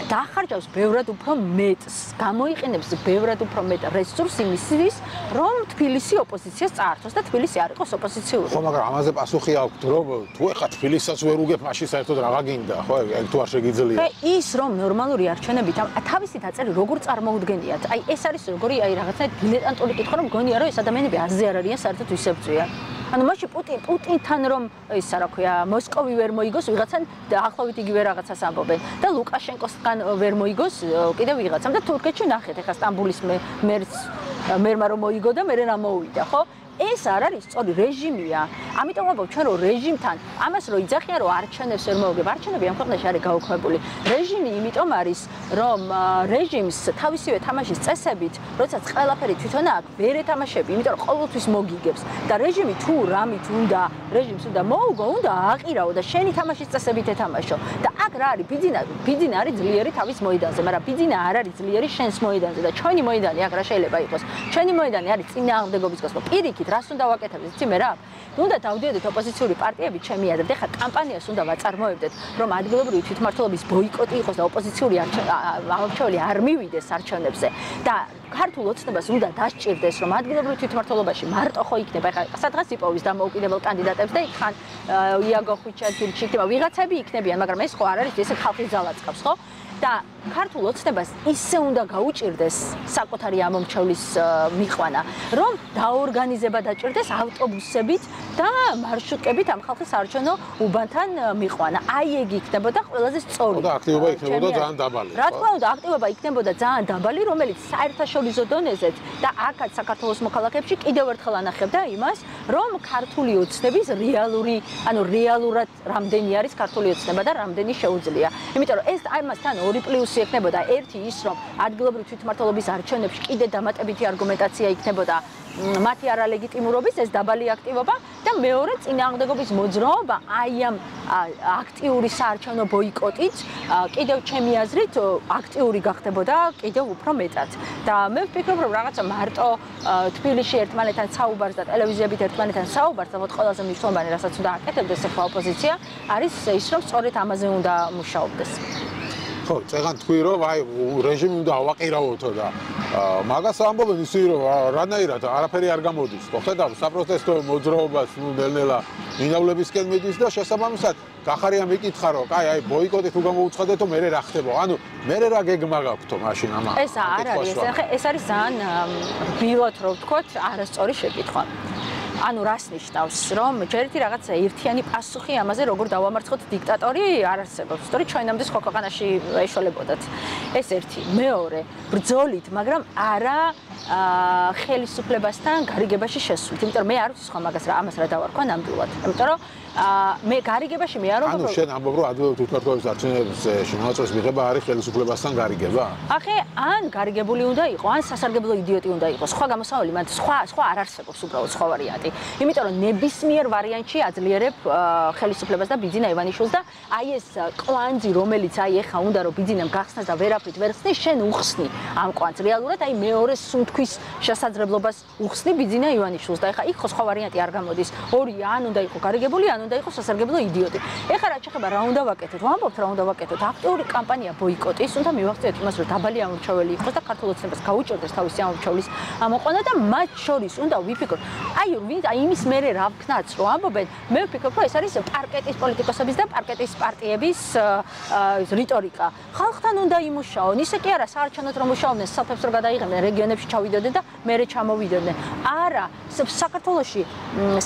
დაახარჯავს ბევრად უფრო მეტს, გამოიყენებს ბევრად უფრო მეტ რესურსს იმისთვის, რომ თბილისი ოპოზიციას წაართოს და თბილისი არ იყოს ოპოზიციური. ხო, მაგრამ ამაზე პასუხი აქვს, რომ თუ ეხლა თბილისსაც ვერ უგებ, მაშინ საერთოდ რაღა გინდა, ხო? ეგ თუ არ შეგიძლია. ის რომ ნორმალური არჩევნებით თავისი დაწერი როგორ წარმოუდგენიათ? აი ეს არის როგორი აი რაღაცა დილეტანტური კითხვა, რომ გონია რომ ეს ადამიანები არზე არ არიან საერთოდ ვისებწვიან. ანუ მაშინ პუტინთან რომ ისა რა ქვია, მოსკოვი ვერ მოიგოს, ვიღაცან დაახლოებით იგივე რაღაცას ამბობენ და ლუკაშენკოსთან ვერ მოიგოს კიდევ ვიღაცამ და თურქეთში ნახეთ, ეხლა სტამბულის მერმა რომ მოიგო და მერე რა მოუვიდა, ხო? ეს არ არის სწორი რეჟიმია. ამიტომ ვამბობ ჩვენ რომ რეჟიმთან ამას რო იძახიან რომ არჩევნებს ვერ მოუგებ, არჩევნები ამ ქვეყანაში არის გაუქმებული. რეჟიმი იმიტომ არის, რომ რეჟიმს თავისივე თამაშის წესებით, როდესაც ყველაფერი თვითონ აქვს, ვერ ეთამაშები, იმიტომ რომ ყოველთვის მოგიგებს და რეჟიმი თუ რამით უნდა, რეჟიმს უნდა მოუგო, უნდა აყირაო და შენი თამაშის წესებით ეთამაშო. და აქ რა არის? ბიძინა არის ძლიერი თავის მოედანზე, მაგრამ ბიძინა არ არის ძლიერი შენს მოედანზე და ჩვენი მოედანი აქ რა შეიძლება იყოს? ჩვენი მოედანი არის წინააღმდეგობის გასვლა. პირიქით რას უნდა ვაკეთებდეთ? იცი მე რა? უნდა დავდიოდეთ ოპოზიციური პარტიები ჩემი აზრით. ეხლა კამპანიას უნდა ვაწარმოებდეთ, რომ ადგილობრივი თვითმმართველობის ბოიკოტი იყოს და ოპოზიციური არჩეული არ მივიდეს არჩევნებზე და ქართულ ოცნებას უნდა დასჭირდეს, რომ ადგილობრივ თვითმმართველობაში მარტო ხო იქნება, ეხლა სადღაც იპოვის დამოუკიდებელ კანდიდატებს და იქ ხან იაგო ხვიჩაძე იქნება, ვიღაცები იქნებიან, მაგრამ ეს ხო არ არის, ესე ხალხის ძალაც ყავს, ხო? და ქართულ ოცნებას ისე უნდა გაუჭირდეს საკუთარი ამომრჩევლის მიყვანა, რომ დაორგანიზება დაჭირდეს ავტობუსებით და მარშრუტკებით ამ ხალხის საარჩევნო უბანთან მიყვანა. აი ეგ იქნებოდა ყველაზე სწორი. და აქტივობა იქნებოდა ძალიან დაბალი. რა თქმა უნდა, აქტივობა იქნებოდა ძალიან დაბალი, რომელიც საერთაშორისო დონეზეც და აქაც საქართველოს მოქალაქეებში კიდევ ერთხელ ანახებდა იმას, რომ ქართული ოცნების რეალურად რამდენი არის ქართული ოცნება და რამდენი შეუძლია. იმიტომ რომ ეს ამასთან ორი პლუსი ექნებოდა. ერთი ის, რომ ადგილობრივი თვითმმართველობის არჩევნებში კიდე დამატებითი არგუმენტაცია იქნებოდა მათი არალეგიტიმურობის, ეს დაბალი აქტივობა და მეორე წინააღმდეგობის მოძრაობა აი ამ აქტიური საარჩევნო ბოიკოტით კიდევ ჩემი აზრით აქტიური გახდებოდა კიდევ უფრო მეტად. და მე ვფიქრობ, რომ რაღაცა მარტო თბილისში ერთმანეთთან საუბარს და ტელევიზიებით ერთმანეთთან საუბარს, ალბათ ყველაზე მნიშვნელოვანი, რასაც უნდა აკეთებდეს ახლა ოპოზიცია, არის ის, რომ სწორედ ამაზე უნდა მუშაობდეს. ხო, წეგან თქვი რომ აი რეჟიმი უნდა ავაყირავოთო და მაგას ამბობენ ისე რომ რანაირად არაფერი არ გამოდის. ხო, ხედავ საპროტესტო მოძრაობას ნელ-ნელა მინავლებისკენ მიდის და შესაბამისად გახარია მიკითხა რომ აი ბოიკოტი თუ გამოუცხადეთო მე რა ხდება? ანუ მე რა გეგმა გაქვთო მაშინ ამა? ეს არ არის, ეს არის ძალიან რბილად რო ვთქვათ, არასწორი შეკითხვა. ანუ რას ნიშნავს, რომ ჯერითი რაღაცა ერთიანი პასუხი ამაზე როგორ დავამარცხოთ დიქტატორი არ არსებობს. სწორედ ჩვენამდე სხვა ქვეყანაში ეშოლებოდათ. ეს ერთი. მეორე, ბრძოლით, მაგრამ არა ხელისუფლებასთან გარიგებაში შესვლით. იმიტომ რომ მე არ ვიცი სხვა მაგას რა ამას რა დავარქვა ნამდვილად. იმიტომ რომ მე გარიგებაში მე არ ვამბობ. ანუ შენ ამბობ რომ ადგილობრივი თვითმმართველობის არჩევნებში მონაწილეობის მიღება არის ხელისუფლებასთან გარიგება? ახე ან გარიგებული უნდა იყოს, ან სასარგებლო იდიოტი უნდა იყოს. სხვა გამოსავალი მათ სხვა არ არსებობს უბრალოდ სხვა ვარიანტი. იმიტომ რომ ნებისმიერ ვარიანტში აძლიერებ ხელისუფლებას და ბიძინა ივანიშვილს და აი ეს კვანძი რომელიც აი ეხა უნდა რომ ბიძინამ გახსნას და ვერაფრით ვერ ხსნი, შენ უხსნი ამ კვანძს. რეალურად აი მეორე სუნთქვის შესაძლებლობას უხსნი ბიძინა ივანიშვილს და ეხა იქ ხო სხვა ვარიანტი არ გამოდის. ორი ან უნდა იყოს გარიგებული, ან უნდა იყოს სასარგებლო იდიოტი. ეხლა რაც შეეხება რა უნდა ვაკეთოთ? ვამბობთ რა უნდა ვაკეთოთ? აქტიური კამპანია ბოიკოტის, უნდა მივახციოთ იმას, რომ დაბალი ამორჩეველი იყოს და ქართულ ოცნებას გაუჭირდეს თავისი ამორჩევლის ამოყვანა და მათ შორის უნდა ვიფიქროთ. აი იმის მერე რა ვქნაც, რომ ამბობენ, მე ვფიქრობ, რომ ეს არის პარკეტის პოლიტიკოსების და პარკეტის პარტიების რიტორიკა. ხალხთან უნდა იმუშაონ. ისე კი არა, საარჩევნოდ რომ მუშაობდნენ, სოფლებს რო გადაიღებდნენ, რეგიონებში ჩავიდოდნენ და მერე ჩამოვიდოდნენ. არა, საქართველოში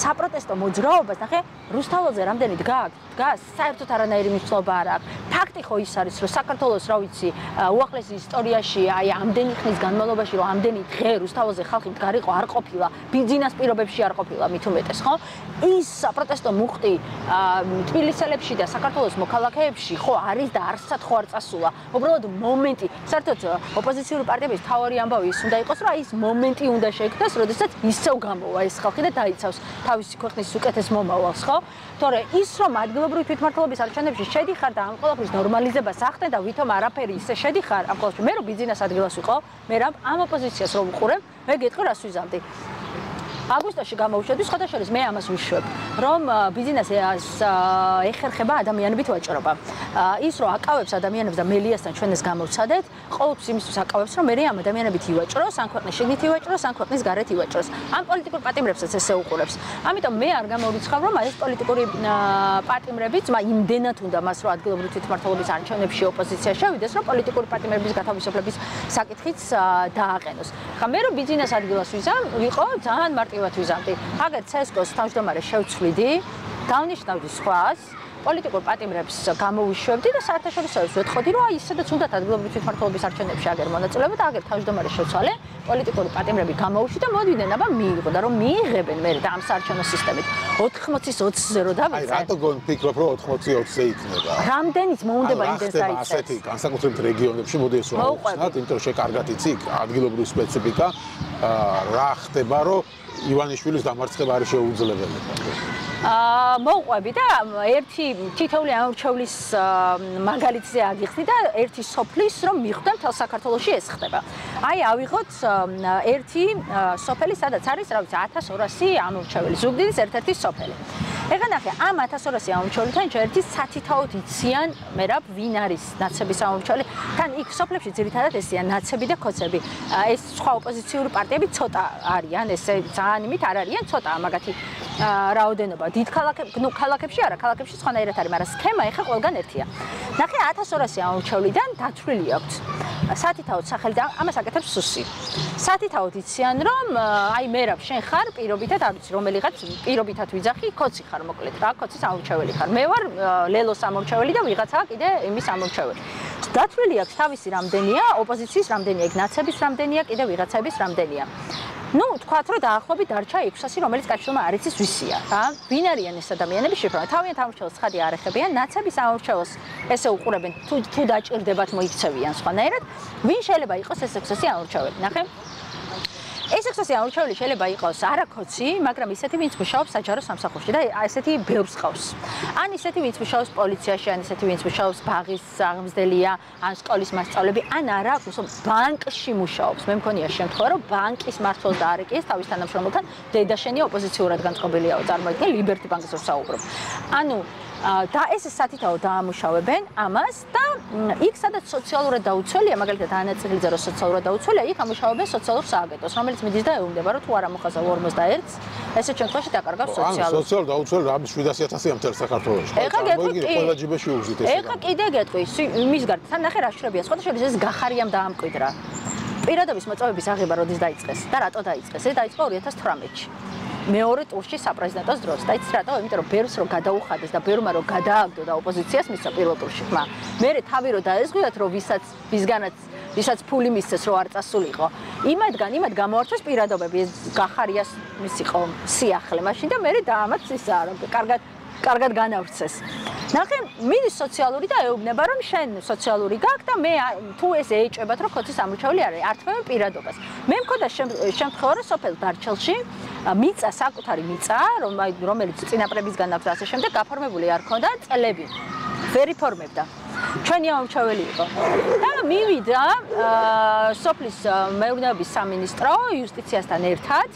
საპროტესტო მოძრაობას ნახე, რუსთაველზე რამდენი დგას, საერთოდ არანაირი მნიშვნელობა არ აქვს. ფაქტი ხო ის არის, რომ საქართველოს, რა ვიცი, უახლეს ისტორიაში, აი ამდენი ხნის განმავლობაში, რომ ამდენი დღე რუსთაველზე ხალხი მდგარიყო არ ყოფილა, ბიძინას პირობებში არ ყოფილა მით უმეტეს, ხო? ის საპროტესტო მუხტი თბილისელებში და საქართველოს მოქალაქეებში ხო არის და არსად ხო არ წასულა. უბრალოდ მომენტი, საერთოდ ოპოზიციური პარტიების თავარი ამბავი ის უნდა იყოს, რომ აი ის მომენტი უნდა შეექმნას, როდესაც ისევ გამოვა ეს ხალხი და დაიცავს თავისი ქვეყნის უკეთეს მომავალს, ხო? თორე ის რომ ადგილობრივი თვითმმართველობის არჩევნებში შედიხარ და ამ ყველაფრის ნორმალიზებას ახდენ და ვითომ არაფერი ისე შედიხარ ამ ყველაფერში, მე რომ ბიძინას ადგილას ვიყო, მე ამ ოპოზიციას რომ ვუყურებ, მე გეტყვი რას ვიზამდი. აგვისტოში გამოვშვედი, სხვათა შორის მე ამას ვიშვებ, რომ ბიზნესს ეხერხება ადამიანებით ვაჭრობა. ის რომ აკავებს ადამიანებს და მელიასთან ჩვენ ეს გამოვცადეთ, ყოველთვის იმისთვის აკავებს, რომ მე ამ ადამიანებით ივაჭროს, ან ქვეყნის შიგნით ივაჭროს, ან ქვეყნის გარეთ ივაჭროს. ამ პოლიტიკურ პატიმრებსაც ესე უყურებს. ამიტომ მე არ გამორიცხავ, რომ ეს პოლიტიკური პატიმრებიც, იმდენად უნდა მას რომ ადგილობრივი თვითმმართველობის არჩევნებში ოპოზიცია შევიდეს, რომ პოლიტიკური პატიმრების გათავისუფლების საკითხიც დააყენოს. ხა მე რომ ბიზნეს ადგილას ვიყო, ძალიან მარტივად ვიზამდი. აგერ CSKO-ს თავმჯდომარე შევცვლიდი, დავნიშნავდი სხვას, პოლიტიკურ პატიმრებს გამოვიშვებდი და საერთაშორისოებს ვეთხოვდი, რომ აი ისედაც უნდათ ადგილობრივი თვითმმართველობის არჩევნებში აგერ მონაწილეობა და აგერ თავმჯდომარე შევცვალე, პოლიტიკური პატიმრები გამოვიშვი და მოდიდნენ, აბა მიიღო და რომ მიიღებენ მე და ამ საარჩევნო სისტემით 80-ის 20-ზე რო დავიწყე. აი რატო გონფიქრობ, რომ 80-20-ზე იქნება? რამდენიც მოუნდება იმდენს დაიწყეს. ასეთი განსაკუთრებით რეგიონებში მოდი ეს რა ვუხსნათ, იმიტომ რომ შეკარგათ იცი ადგილობრივი სპეციფიკა, რა ხდება, რომ ივანიშვილის დამარცხება არის შეუძლებელი. მოვყვები და ერთი თითოეული ამორჩევლის მაგალითზე აგიხსნი და ერთი სოფლის რომ მიხვდა მთელ საქართველოში ეს ხდება. აი ავიღოთ ერთი სოფელი, სადაც არის, რა ვიცი, 1200 ამორჩეველი, ზუგდიდის ერთ-ერთი სოფელი. ეხლა ნახე, ამ 1200 ამორჩეველთან ერთი სათითაოდ იციან, მერაბ ვინ არის ნაცების ამორჩეველი. თან იქ სოფლებში ძირითადად ესეა ნაცები და ქოცები. ეს სხვა ოპოზიციური პარტიები ცოტა არიან, ესე ძალიან იმით არ არიან, ცოტა მაგათი რაოდენობა. დიდ ქალაქებში არა, ქალაქებში სხვანაირად არის, მაგრამ სქემა ეხა ყველგან ერთია. ნახე 1200 ამორჩევლიდან დათვლილი აქვს. სათითაოდ სახელი და ამას აკეთებს სუსი. სათითაოდ იციან, რომ აი მერაბ შენ ხარ პირობითად, არ ვიცი, რომელიღაც პირობითად ვიძახი, ქოცი ხარ მოკლედ რა, ქოცის ამორჩეველი ხარ. მე ვარ ლელოს ამორჩეველი და ვიღაცაა კიდე იმის ამორჩეველი. დათვლილი აქვს თავისი რამდენია, ოპოზიციის რამდენია, ნაცების რამდენია, კიდე ვიღაცების რამდენია. ნუ თქვათ, რომ დაახლოებით დარჩა 600, რომელიც კავშირმა არ იცის ვისია, რა. ვინ არიან ეს ადამიანები შეფრთხილად? თავიანთ ამორჩეველს ხადი არ ეხებიან, ნაცების ამორჩეველს ესე უყურებენ, თუ დაჭირდებათ მოიქცევიან სხვანაირად. ვინ შეიძლება იყოს ეს 600 ამორჩეველი? ნახე. ეს 600 ამორჩეველი შეიძლება იყოს არაქოცი, მაგრამ ისეთი, ვინც მუშაობს საჯარო სამსახურში და ესეთი ბევრს ყავს. ან ისეთი, ვინც მუშაობს პოლიციაში, ან ისეთი, ვინც მუშაობს ბაღის აღმზრდელია, ან სკოლის მასწავლებელი, ან არა, ბანკში მუშაობს. მე მქონია შემთხვევა, რომ ბანკის მმართველს დაარეკიეს თავის თანამშრომელთან, დედაშენი ოპოზიციურად განწყობილიაო, წარმოიდგინე ლიბერტი ბანკის რო საუბრობ. ანუ და ეს სათითაოდ დაამუშავებენ ამას და იქ სადაც სოციალურად დაუცველია, მაგალითად ანაწილიძე რო სოციალურად დაუცველია, იქ ამუშავებენ სოციალურ სააგენტოს, რომელიც მიდის და ეუბნება, რომ თუ არ ამოხაზავ 41-ს, ესეთ შემთხვევაში დაკარგავს სოციალურ. ანუ სოციალურად დაუცველი რა 700.000 მთელ საქართველოში. ეხლა გეტყვი, ყველა ჯიბეში უგზით ეს. ეხლა კიდე გეტყვი, მის გარდა თან ნახე რა შრებია, სხვათა შორის ეს გახარიამ დაამკვიდრა. პირადობის მოწვევების აღება როდის დაიწყეს და რატო დაიწყეს? ეს დაიწყო 2018-ში. მეორე ტურში საპრეზიდენტოს დროს. და იცი რატო? იმიტომ რომ ბერს რო გადაუხადეს და ბერმა რო გადააგდო და ოპოზიციას მისცა პირველ ტურში ხმა. მე თავი რო დაეზღვიათ, რომ ვისაც ფული მისცეს რო არ წასულიყო. იმად გამოარჩეს პირადობები, ეს გახარიას მის იყო სიახლე მაშინ და მე დაამაც ისა რომ კარგად განავრცეს. ნახე, მიდის სოციალური და ეუბნება, რომ შენ სოციალური გაქვს და მე თუ ეს ეჭვებათ, რომ ქოცის ამორჩეველი არის, ართმევენ პირადობას. მე მქონდა შემთხვევა, რომ სოფელ დარჩელში მიწა, საკუთარი მიწა, რომელიც წინაპრებისგან აქვს ასე შემდეგ, გაფორმებული არ ქონდა წლები. ვერ იფორმებდა. ჩვენი ამორჩეველი იყო. და მივიდა სოფლის მეურნეობის სამინისტრო იუსტიციასთან ერთად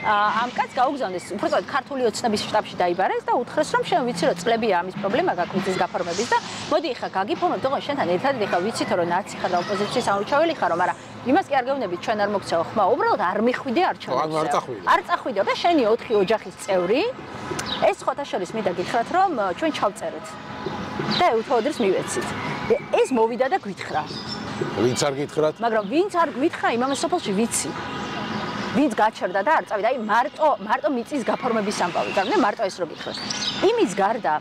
ამ კაცს გაუგზავნეს უბრალოდ ქართული ოცნების შტაბში დაიბარეს და უთხრეს რომ შენ ვიცი რომ წლებია ამის პრობლემა გაქვს მიწის გაფორმების და მოდი ხა გაგიფორმებ თქო შენთან ერთად ხა ვიცით რომ ნაცი ხარ და ოპოზიციის ამორჩეველი ხარო მაგრამ იმას კი არ გეუბნებით ჩვენ არ მოგცეო ხმა უბრალოდ არ მიხვიდე არჩევნებს არ წახვიდე და შენი 4 ოჯახის წევრი ეს ხოთა შორის მინდა გითხრათ რომ ჩვენ ჩავწერეთ და უთოდებს მივეცით ეს მოვიდა და გვითხრა ვინც არ გითხრათ მაგრამ ვინც არ გვითხრა იმამე სოფელში ვიცი ვინც გაჩერდა და არ წავიდა აი მარტო მიწის გაფორმების ამბავი და მარტო ეს რო გითხრათ იმის გარდა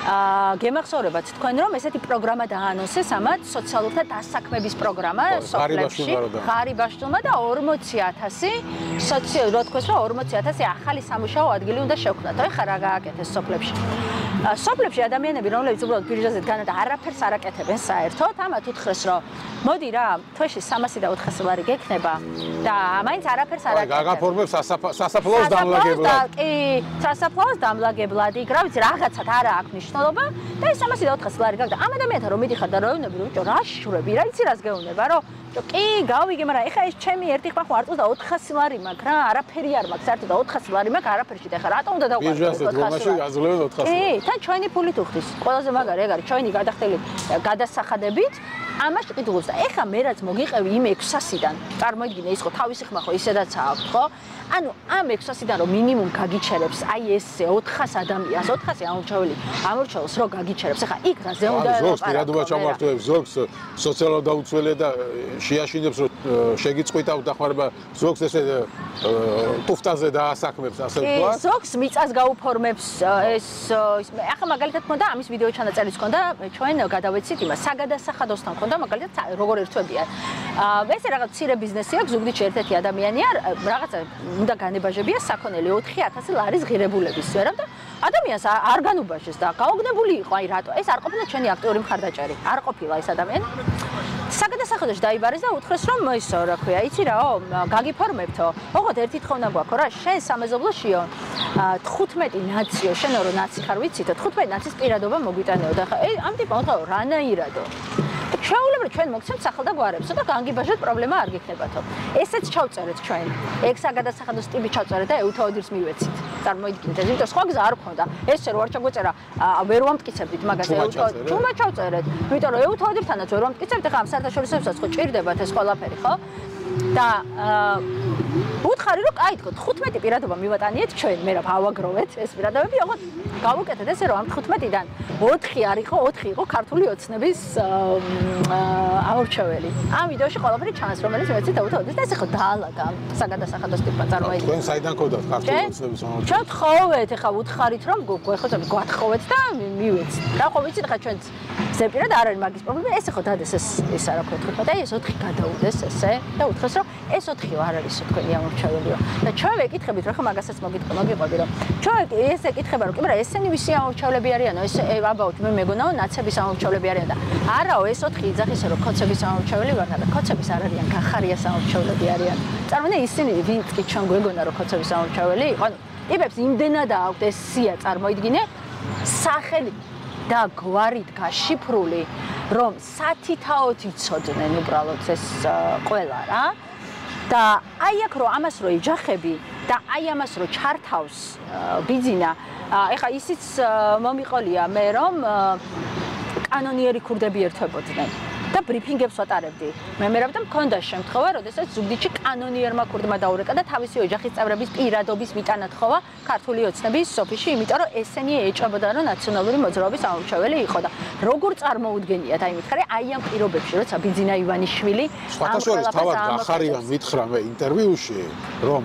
გემახსოვრებათ თქვენ რომ ესეთი პროგრამა დაანონსეს ამათ სოციალურთა დასაქმების პროგრამა სოფლებში ღარიბაშვილმა და 40000 რო თქვეს რომ 40000 ახალი სამუშაო ადგილი უნდა შევქმნათ ეხლა რა გააკეთეს სოფლებში სოფლებში ადამიანები რომლებიც უბრალოდ ბირჟაზე დგანან და არაფერს არ აკეთებენ საერთოდ ამათ უთხრეს რომ მოდი რა თვეში 300 და 400 ლარი გექნება და მაინც არაფერს არ აკეთებ გაგაფორმებს სასაფლაოს დამლაგებლად კი სასაფლაოს დამლაგებლად იქ რა ვიცი რაღაცად არა აქვს მნიშვნელობა და ეს 300 და 400 ლარი გაქვს და ამ ადამიანთან რომ მიდიხარ და რაიონები რომ ბიჭო რა შურები რა იცი რას გეუბნება რომ კი გავიგე მაგრამ ეხლა ეს ჩემი ერთი ხმახო არ წუს და 400 ლარი მაქვს რა არაფერი არ მაქვს საერთოდ და 400 ლარი მაქვს არაფერში და ეხლა რატომ უნდა დავყავო 400 გაძლევენ 400 კი თან ჩვენი ფულით უხდის ყველაზე მაგარი ეგ არის ჩვენი გადახდელი გადასახადებით ამაში ყიდულობს და ეხლა მე რაც მოგიყევი იმ 600-დან წარმოიდგინე ის ხო თავისი ხმახო ისედაც აქვს ხო ანუ ამ 600-დან რომ მინიმუმ გაგიჩერებს აი ესე 400 ადამიანს 400 ამორჩეულს რო გაგიჩერებს ეხლა იქ რაზე უნდა ზოგს პირადობა ჩამართვებს ზოგს სოციალურად დაუცველია და შეაშინებს რომ შეგიწყვიტავ დახმარება ზოგს ესე ტუფტაზე დაასაქმებს ასე ვთქვა ზოგს მიწას გაუფორმებს ეს ახლა მაგალითად მქონდა ამის ვიდეო ჩანაწერიც მქონდა ჩვენ გადავეცით იმას საგადასახადოსთან მქონდა მაგალითად როგორ ერთვებიან ესე რაღაც მცირე ბიზნესი აქვს ზუგდიდში ერთ-ერთი ადამიანია რაღაცა უნდა განებაჟებია საქონელი 4000 ლარის ღირებულების ვერა და ადამიანს არ განუბაჟეს და გაოგნებული იყო აი რატო ეს არ ყოფილა ჩვენი აქტიური მხარდაჭერი არ ყოფილა ეს ადამიანი საგადასახადოში დაიბარეს და უთხრეს რომ ისო რა ქვია იცი რაო გაგიფორმებთო ოღონდ ერთი თხოვნა გვაქვს რა შენ სამეზობლოშიო 15 ნაციო შენ რო ნაცი ხარ ვიცითო 15 ნაცის პირადობა მოგვიტანეო და ამ ტიპა უთხოვ რანაირადო ჩვეულებრივ ჩვენ მოგცემთ სახელ და გვარებსო და განგიბაჟოთ პრობლემა არ გიქნებათო ესეც ჩავწერეთ ჩვენ ეგ საგადასახადოს ტიპი ჩავწერეთ და ეუთაოდირს მივეცით წარმოიდგინეთ ეს იმიტომ სხვა გზა არ ქონდა ესე რო არ ჩაგვეწერა ვერ ვამტკიცებდით მაგაზე ჩუმად ჩავწერეთ იმიტომ რომ ეუთაოდირთანაც ვერ ვამტკიცებთ ახლა ამ საერთაშორისოებსაც ხო ჭირდებათ ეს ყველაფერი ხო და უთხარი რომ კაი თქო 15 პირადობა მივატანიეთ ჩვენ მე რა ავაგროვეთ ეს პირადობები ოღონდ გავუკეთეთ ესე რომ ამ 15-დან 4 არ იყო 4 იყო ქართული ოცნების ამორჩეველი ამ ვიდეოში ყველაფერი ჩანს რომელიც მეცით დაუთოვდეს და ესე ხო დაალაგა საგადასახადოს ტიპა წარმოიდგინე თქვენ საიდან გქონდათ ქართული ოცნების ამორჩეველი ჩვენ თხოვეთ ახლა უთხარით რომ გვეხოთ გვათხოვეთ და მივეცით რა ხო ვიცით ახლა ჩვენ ზეპირად არ არის მაგის პრობლემა ესე ხო დადეს ეს არა ხო და ეს 4 გადაუდეს ესე და უთხრეს რომ ეს 4 არ არის თქვენი ამორჩეველიო და ჩვენ ვეკითხებით რა ხო მაგასაც მოგიყვები რომ ჩვენ ეს ეკითხება რომ კი მაგრამ ესენი ვისი ამორჩევლები არიანო ეს აბაუთ მე მეგონაო ნაცების ამორჩევლები არიან და არაო ეს 4 იძახის რომ ქოცების ამორჩეველი ვარ და ქოცების არ არიან გახარიას ამორჩევლები არიან წარმოიდგინე ისინი ვინც კი ჩვენ გვეგონა რომ ქოცების ამორჩეველი იყო ტიპებს იმდენად აქვთ ეს სია წარმოიდგინე სახელი და გვარით გაშიფრული რომ სათითაოდ იცოდნენ უბრალოდ ეს ყველა რა და აი აქ რო ამას რო ეჯახები და აი ამას რო ჩართავს ბიძინა ეხა ისიც მომიყოლია მე რომ კანონიერი ქურდები ერთვებოდნენ და ბრიფინგებს ვატარებდი მე მერავდა მქონდა შემთხვევა როდესაც ზუგდიდში კანონიერმა ქურდმა დაურეკა და თავისი ოჯახის წევრების პირადობის მიტანა თხოვა ქართული ოცნების სოფიში იმიტომ რომ ესენი ეჭვებოდა რომ ნაციონალური მოძრაობის ამორჩეველი იყო და როგორ წარმოუდგენიათ აი მითხარი აი ამ პირობებში როცა ბიძინა ივანიშვილი სხვათაშორის თავად გახარიამ მითხრა მე ინტერვიუში რომ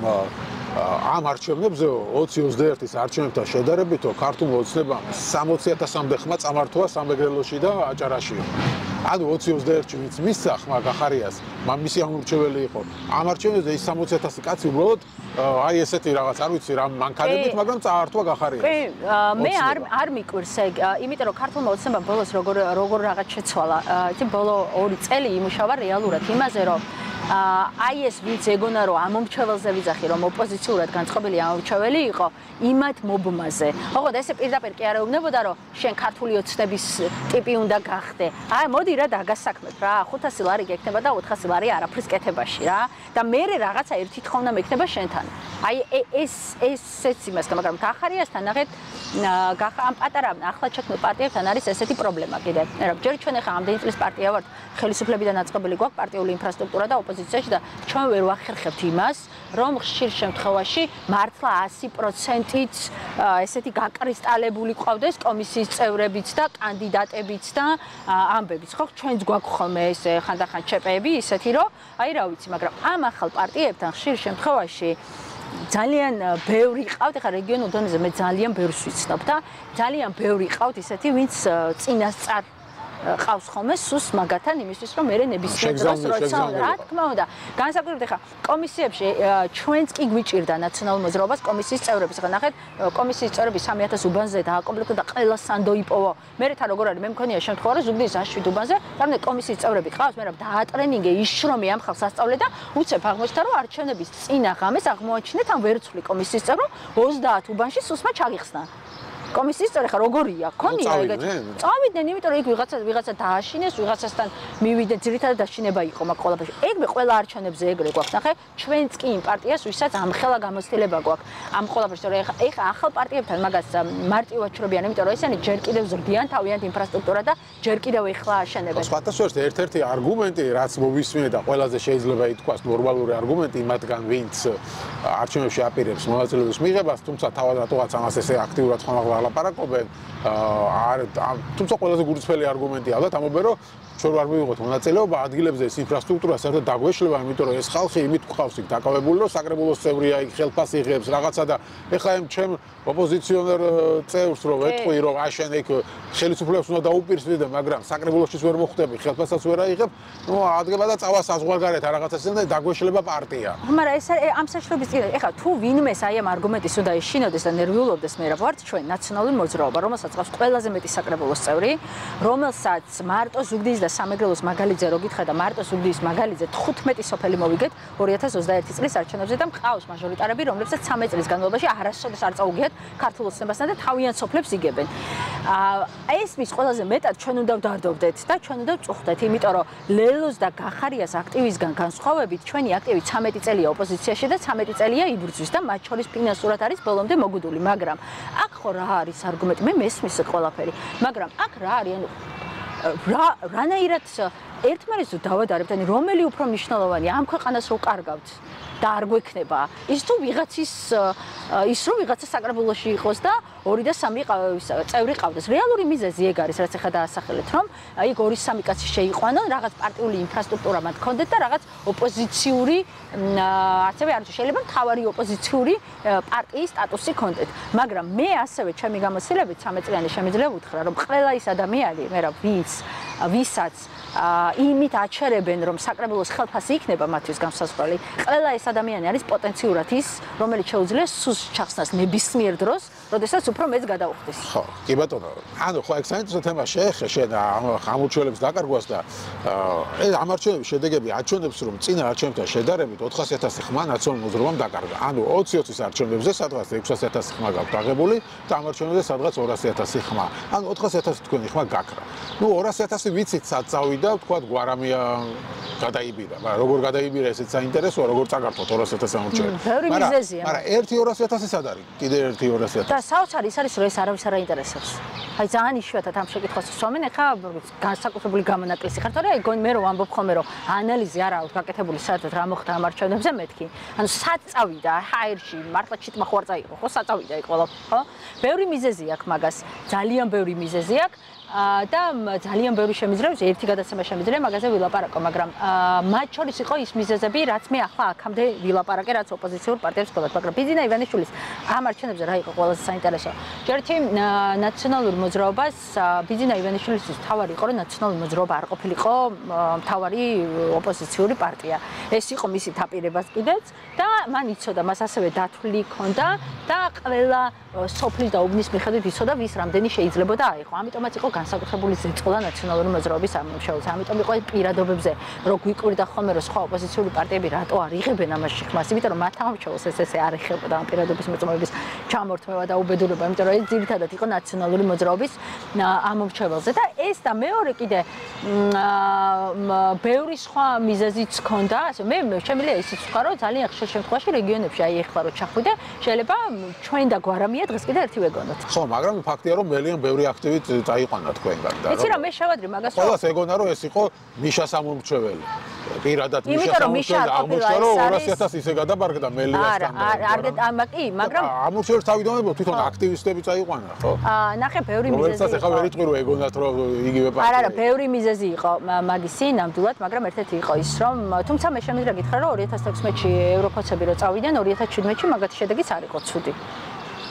ამ არჩევნებზე 2021-ის არჩევნებთან შედარებით ქართულ ოცნებამ 60,000-მდე ხმა წამართვა სამეგრელოში და აჭარაში. ანუ 2021-ში ვინც მისცა ხმა გახარიას, მისი ამორჩეველი იყო. ამ არჩევნებზე ის 60,000 კაცი უბრალოდ აი ესეთი რაღაც არ ვიცი რა მანქანებით, მაგრამ წაართვა გახარიას. კი, მე არ მიკვირს ეგ, იმიტომ რომ ქართულმა ოცნებამ ბოლოს როგორ რაღაც შეცვალა. იცი ბოლო 2 წელი იმუშავა რეალურად იმაზე, რომ აი ეს ვინც ეგონა რომ ამომრჩეველზე ვიძახი რომ ოპოზიციურად განწყობილი ამომრჩეველი იყო იმათ მობმაზე. ოღონდ ესე პირდაპირ კი არ ეუბნებოდა რომ შენ ქართული ოცნების ტიპი უნდა გახდე. აი მოდი რა დაგასაქმებ რა 500 ლარი გექნება და 400 ლარი არაფრის კეთებაში რა და მე რაღაცა ერთი თხოვნა მექნება შენთან. აი ესეც იმას მაგრამ გახარიასთან ნახეთ ამ პატარა ახლა ჩაქმნილ პარტიებთან არის ესეთი პრობლემა კიდე. ჯერ ჩვენ ახლა ამდენი წლის პარტია ვართ, ხელისუფლებიდან დაწყებული გვაქვს პარტიული ინფრასტრუქტურა და ოპოზიციაში და ჩვენ ვერ ვახერხებთ იმას, რომ ხშირ შემთხვევაში მართლა 100%-ით ესეთი გაკრისტალებული ყავდეს კომისიის წევრებიც და კანდიდატებიც და ამბებიც. ხო, ჩვენც გვაქვს ხოლმე ეს ხანდახან ჩეპები ისეთი, რომ აი რა ვიცი, მაგრამ ამ ახალ პარტიებთან ხშირ შემთხვევაში ძალიან ბევრი ყავთ, ეხლა რეგიონულ დონეზე მე ძალიან ბევრს ვიცნობ და ძალიან ბევრი ყავთ ისეთი, ვინც წინასწარ ყავს ხოლმე სუს მაგათან იმისთვის რომ მე ნებისმიერ დროს როცა რა თქმა უნდა განსაკუთრებით ეხლა კომისიებში ჩვენც კი გვიჭირდა ნაციონალურ მოძრაობას კომისიის წევრების ეხლა ნახეთ კომისიის წევრები 3000 უბანზე დააკომპლექტდა და ყველა სანდო იპოვა მე რეთა როგორ არის მე მქონია შემთხვევა რომ ზუგდიდის 107 უბანზე რამე კომისიის წევრები ყავს მე რა დაატრენინგე ისრომი ამ ხალხს ასწავლე და უცებ აღმოჩნდა რომ არჩევნების წინა ღამეს აღმოაჩინეთ ამ ვერცხლი კომისიის წევრო 30 უბანში სუსმა ჩაგიხსნა კომისიის წევრი ხა როგორია? ქონია ეგეთი. წავიდნენ, იმიტომ რომ იქ ვიღაცა დააშინეს, ვიღაცასთან მივიდნენ, ძირითადად დაშინება იყო მაგ ყველაფერში. ეგ მე ყველა არჩევნებზე ეგრე გვაქვს. ნახე, ჩვენც კი იმ პარტიას, ვისაც ამხელა გამოცდილება გვაქვს. ამ ყველაფერში, რომ ეხა ახალ პარტიებთან მაგას მარტივად შრობიან, იმიტომ რომ ესენი ჯერ კიდევ ზრდიან თავიანთ ინფრასტრუქტურა და ჯერ კიდევ ეხლა აშენებენ. სხვათაშორის ერთ-ერთი არგუმენტი, რაც მოვისმინე და ყველაზე შეიძლება ითქვას ნორმალური არგუმენტი იმათგან, ვინც არჩევნებში აპირებს მონაწილეობის მიღებას, თუმცა თავად რატოღაც ამას ესე აქტიურად ხმამაღლა ლაპარაკობენ თუმცა ყველაზე გულწრფელი არგუმენტია ალბათ ამობენ რომ ჩვენ არ მივიღოთ მონაწილეობა ადგილებზე ეს ინფრასტრუქტურა საერთოდ დაგვეშლება იმიტომ რომ ეს ხალხი იმით გვყავს იქ დაკავებული რომ საკრებულოს წევრია იქ ხელფას იღებს რაღაცა და ეხლა ამ ჩემ ოპოზიციონერ წევრს რომ ვეტყვი რომ აშენ იქ ხელისუფლებას უნდა დაუპირისპირდე მაგრამ საკრებულოშიც ვერ მოხვდები ხელფასაც ვერ აიღებ ნუ ადგება და წავა საზღვარგარეთ რაღაცას და დაგვეშლება პარტია მაგრამ ეს ამ საშუალების წინ ეხლა თუ ვინმეს აი ამ არგუმენტის უნდა ეშინოდეს და ნერვიულობდეს მე რა ვართ ჩვენ ნაციონალური მოძრაობა რომელსაც ყავს ყველაზე მეტი საკრებულოს წევრი რომელსაც მარტო ზუგდიდის და სამეგრელოს მაგალითზე რო გითხრა და მარტო ზუგდიდის მაგალითზე 15 სოფელი მოვიგეთ 2021 წლის არჩევნებზე და მყავს მაჟორიტარები რომლებსაც 13 წლის განმავლობაში არასოდეს არ წაუგიათ ქართულ ოცნებასთან და თავიანთ სოფლებს იგებენ. ეს მის ყველაზე მეტად ჩვენ უნდა ვდარდობდეთ და ჩვენ უნდა ვწუხდეთ, იმიტომ რომ ლელოს და გახარიას აქტივისგან განსხვავებით ჩვენი აქტივი 13 წელია ოპოზიციაში და 13 წელია იბრძვის და მათ შორის ფინანსურად არის ბოლომდე მოგუდული, მაგრამ აქ ხო რა არის არგუმენტი? მე მესმის ყველაფერი, მაგრამ აქ რა არის? ანუ რანაირად ერთმანეთს დავადარებთ, ანუ რომელი უფრო მნიშვნელოვანია ამ ქვეყანას რო კარგავთ და არ გვექნება ის თუ ვიღაცის ის რომ ვიღაცა საკრებულოში იყოს და 2 და 3 წევრი ყავდეს. რეალური მიზეზი ეგ არის, რაც ახლა დაასახელეთ, რომ აი 2-3 კაცი შეიყვანონ, რაღაც პარტიული ინფრასტრუქტურა მათ ქონდეთ და რაღაც ოპოზიციური ასევე არ შეიძლება მთავარი ოპოზიციური პარტიის სტატუსი ქონდეთ. მაგრამ მე ასევე ჩემი გამოცდილებით 13 წლიანი შემიძლია ვუთხრა, რომ ყველა ის ადამიანი, მე რა ვისაც იმით აჩერებენ, რომ საკრებულოს ხელფასი იქნება მათთვის განსაზღვრელი. ყველა ეს ადამიანი არის პოტენციურად ის, რომელიც შეუძლია სუს ჩახსნას ნებისმიერ დროს, როდესაც უფრო მეც გადაუხდეს. ხო, კი ბატონო. ანუ ხო, ეგ საინტერესო თემა შეეხე შენ ამორჩეულების დაკარგვას და ეს ამორჩეულების შედეგები აჩვენებს, რომ წინა არჩევნებთან შედარებით 400.000 ხმა ნაციონალურ მოძრაობამ დაკარგა. ანუ 20-20 არჩევნებზე სადღაც 600.000 ხმა გაქვთ აღებული და ამორჩეულებზე სადღაც 200.000 ხმა. ანუ 400.000 თქვენი ხმა გაქრა. ნუ 200.000 ვიცით სად წავიდა, თქვა გვარამია გადაიბირა. მაგრამ როგორ გადაიბირა ესეც საინტერესოა, როგორ წაგართოთ 200.000 ამორჩეულებს. მაგრამ ერთი 200.000 სად არის? კიდე ერთი 200.000. და საოცარი ის არის, რომ ეს არავის არ აინტერესებს. აი ძალიან იშვიათად ამ შეკითხვას ვსვამენ, ეხლა განსაკუთრებული გამონაკლისი ხარ, თორე ეგ მე რომ ვამბობ ხოლმე, რომ ანალიზი არ აქვს გაკეთებული საერთოდ რა მოხდა ამ არჩევნებზე მეთქი. ანუ სად წავიდა ჰაერში, მართლა ჩიტმა ხო არ წაიღო, ხო სად წავიდა ეგ ყველა, ხო? ბევრი მიზეზი აქვს მაგას, ძალიან ბევრი მიზეზი აქვს. და ძალიან ბევრი შემიძლია ერთი გადაცემა შემიძლია მაგაზე ვილაპარაკო, მაგრამ მათ შორის იყო ის მიზეზები, რაც მე ახლა აქამდე ვილაპარაკე, რაც ოპოზიციურ პარტიებს ჰქონდათ, მაგრამ ბიძინა ივანიშვილის ამ არჩევნებზე რა იყო ყველაზე საინტერესო? ერთი ნაციონალურ მოძრაობას ბიძინა ივანიშვილის თავარი იყო, რომ ნაციონალური მოძრაობა არ ყოფილიყო თავარი ოპოზიციური პარტია. ეს იყო მისი თაპირებას კიდეც და მან იცოდა მას ასევე დათვლილი ჰქონდა და ყველა სოფლის და უბნის მიხედვით იცოდა ვის რამდენი შეიძლებოდა აიღო. ამიტომაც იყო განსაკუთრებული ზეწოლა ნაციონალური მოძრაობის ამომრჩეველს. ამიტომ იყო პირადობებზე რო გვიკვირდა ხოლმე რომ სხვა ოპოზიციური პარტიები რატო არ იღებენ ამას შეხმას, იმიტომ რომ მათ ამომრჩეველს ესე არ ეხებოდა ამ პირადობის მოწმობების ჩამორთმევა და უბედურება, იმიტომ რომ ეს ძირითადად იყო ნაციონალური მოძრაობის ამომრჩეველზე და ეს და მეორე კიდე ბევრი სხვა მიზეზიც ჰქონდა. ასე მე შემიძლია ისიც ვთქვა რომ ძალიან ხშირ შემთხვევაში რეგიონებში აი ეხლა რო ჩახვიდე, შეიძლება ჩვენ და გვარამია დღეს კიდე ერთი ვეგონოთ. ხო, მაგრამ ფაქტია რომ მელიან ბევრი აქტივით წაიყვანა თქვენგან და იცი რა მე შევადრი მაგას რომ ყველას ეგონა რომ ეს იყო მიშას ამომრჩეველი. პირადად მიშას ამომრჩეველი აღმოჩნდა რომ 200.000 ისე გადაბარგდა მელიასთან. არა, კი, მაგრამ ამომრჩეველს თავიდანვე თვითონ აქტივისტები წაიყვანა, ხო? ნახე ბევრი მიზეზი. რომელსაც ახლა ვერ იტყვი რომ ეგონათ რომ იგივე პარტია. არა, ბევრი მიზეზი იყო მაგისი ნამდვილად, მაგრამ ერთ-ერთი იყო ის რომ თუმცა მე შემიძლია გითხრა რომ 2016-ში ევროკოცები რო წავიდნენ 2017-ში მაგათი შედეგიც არ იყო ცუდი.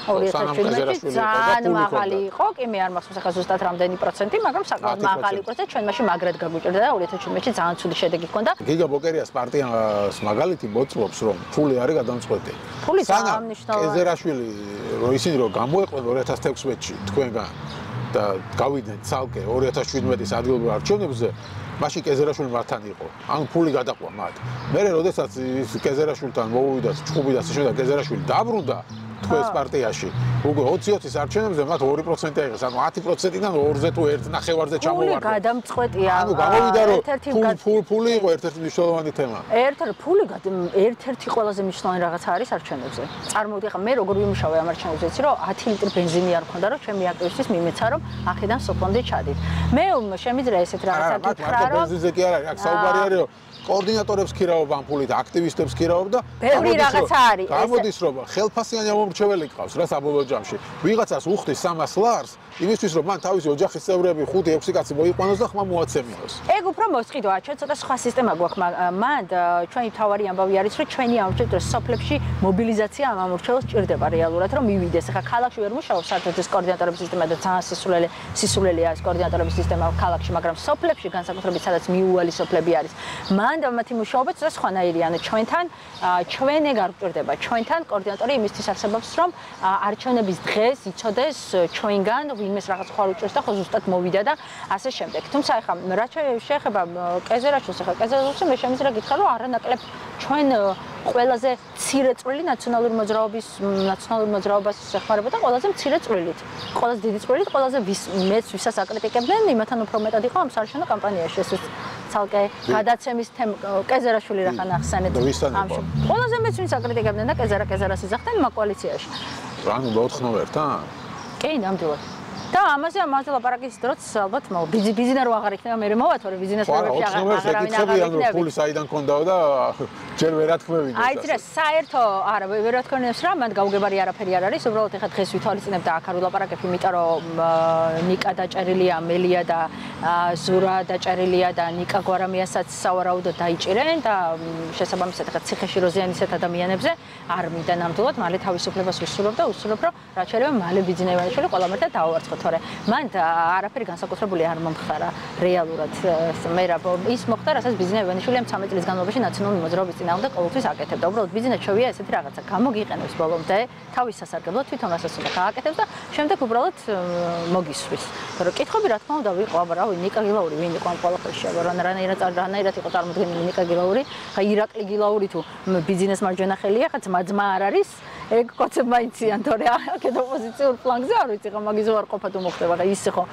2017-ში ძალიან მაღალი იყო, კი მე არ მახსოვს ახლა ზუსტად რამდენი პროცენტი, მაგრამ საკმაოდ მაღალი იყო და ჩვენ მაშინ მაგრად გაგვიჭირდა და 2017-ში ძალიან ცუდი შედეგი ჰქონდა. გიგა ბოკერიას პარტიას მაგალითი მოწმობს რომ ფული არის გადამწყვეტი. ფული ძალიან მნიშვნელოვანია. კეზერაშვილი რო ისინი რო გამოეყვნენ 2016-ში თქვენგან და გავიდნენ ცალკე 2017-ის ადგილობრივ არჩევნებზე, მაშინ კეზერაშვილი მართან იყო. ანუ ფული გადაყვა მათ. მე როდესაც ის კეზერაშვილთან მოვიდა ჭუბი და შედა კეზერაშვილი დაბრუნდა თქვენს პარტიაში. უკვე 20-20-ის არჩევნებზე მათ 2% აიღეს, ანუ 10%-დან 2-ზე თუ 1.5-ზე ჩამოვარდა. ფული გადამწყვეტია. ანუ გამოვიდა რომ ფული იყო ერთ-ერთი მნიშვნელოვანი თემა. ერთ-ერთი ყველაზე მნიშვნელოვანი რაღაცა არის არჩევნებზე. წარმოვიდი ახლა მე როგორ ვიმუშავე ამ არჩევნებზე, იცი რომ 10 ლიტრი ბენზინი არ მქონდა რომ ჩემი აქტივისტის მიმეცა რომ აქედან სოფლამდე ჩადით. მე შემიძლია ესეთ რაღაცა გითხრა რომ ბენზინზე კი არ არის, აქ საუბარი არის რომ კოორდინატორებს ქირავობ ამ ფულით, აქტივისტებს ქირავობ და ბევრი რაღაცა არის. გამოდის რომ ხელფასიანი ამომრჩეველი ყავს რა საბოლოო ჯამში. ვიღაცას უხდის 300 ლარს იმისთვის რომ მან თავისი ოჯახის წევრები 5-6 კაცი მოიყვანოს და ხმა მოაცემიოს. ეგ უფრო მოსყიდოა, ჩვენ ცოტა სხვა სისტემა გვაქვს, მან ჩვენი თავარი ამბავი არის რომ ჩვენი ამომრჩეველს სოფლებში მობილიზაცია ამ ამომრჩეველს ჭირდება რეალურად რომ მივიდეს. ახლა ქალაქში ვერ მუშაობს საერთოდ ეს კოორდინატორების სისტემა და ძალიან სისულელეა ეს კოორდინატორების სისტემა ქალაქში, მაგრამ სოფლებში განსაკუთრებით სადაც მიუვალი სოფლები არის. მან და მათი მუშაობა ცოტა სხვანაირი, ანუ ჩვენთან ჩვენ ეგ არ გვჭირდება. ჩვენთან კოორდინატორი იმისთვის არსებობს რომ არჩევნების დღეს იცოდეს ჩვენგან ვინმეს რაღაც ხარ უჭერს და ხო ზუსტად მოვიდა და ასე შემდეგ. თუმცა ახლა რაც შეეხება კეზერაშვილს, ახლა კეზერაშვილს მე შემიძლია გითხრა რომ არანაკლებ ჩვენ ყველაზე მცირე წვლილი ნაციონალური მოძრაობას ეხმარება და ყველაზე მცირე წვლილით. ყველაზე დიდი წვლილით, ყველაზე მეც ვისაც აკრიტიკებდნენ, იმათან უფრო მეტად იყო ამ საარჩევნო კამპანიაში ეს ცალკე გადაცემის კეზერაშვილი რახან ახსენეთ. ყველაზე მეც ვინც აკრიტიკებდნენ და კეზერას იძახდნენ მაგ კოალიციაში. ანუ მოთხნობერთან? კი, ნამდვილად. და ამაზე ლაპარაკის დროც ალბათ ბიზნესი რო აღარ იქნება მე მოვათორე ბიზნესში აღარავინ იქნება ფული საიდან კონდაო და ჯერ ვერათქმევინე აი ძრა საერთო არა ვერათქმევინებს რა მანდ გაუგებარი არაფერი არ არის უბრალოდ ეხა დღეს ვითვალისწინებ და აქ არ ვილაპარაკებ იმიტომ რომ ნიკა დაჭერილია მელია და ზურა დაჭერილია და ნიკა გვარამიასაც სავარაუდოდ დაიჭირენ და შესაბამისად ეხა ციხეში როზიანისეთ ადამიანებზე არ მინდა ნამდვილად მალე თავისუფლებას ვისურვებ და ვუსურვებ რომ რაც შეიძლება მალე ბიზნესმენები ყველა მერტა დავუარცხოთ თორე მან არაფერი განსაკუთრებული არ მომხდარა რეალურად მე რა ის მოხდა რასაც ბიზნესმენები 13 წლის განმავლობაში ნაციონალური მოძრაობის წინააღმდეგ ყოველთვის აკეთებდა უბრალოდ ბიზნეს შევია ესეთი რაღაცა გამოგიყენებს ბოლომდე თავის სასარგებლოდ თვითონ რასაც უნდა გააკეთებს და შემდეგ უბრალოდ მოგისვრის თორე კითხები რა თქმა უნდა ვიყო აბა რავი ნიკა გილაური ვინ იყო ამ ყველაფერში აბა რანაირად იყო წარმოდგენილი ნიკა გილაური ხა ირაკლი გილაური თუ ბიზნეს მარჯვენა ხელია ხა ძმა არ არის ეგ კოცებმა იციან თორე აქეთ ოპოზიციურ ფლანგზე არ ვიცი ხა მაგის უარყოფა თუ მოხდება და ის ხო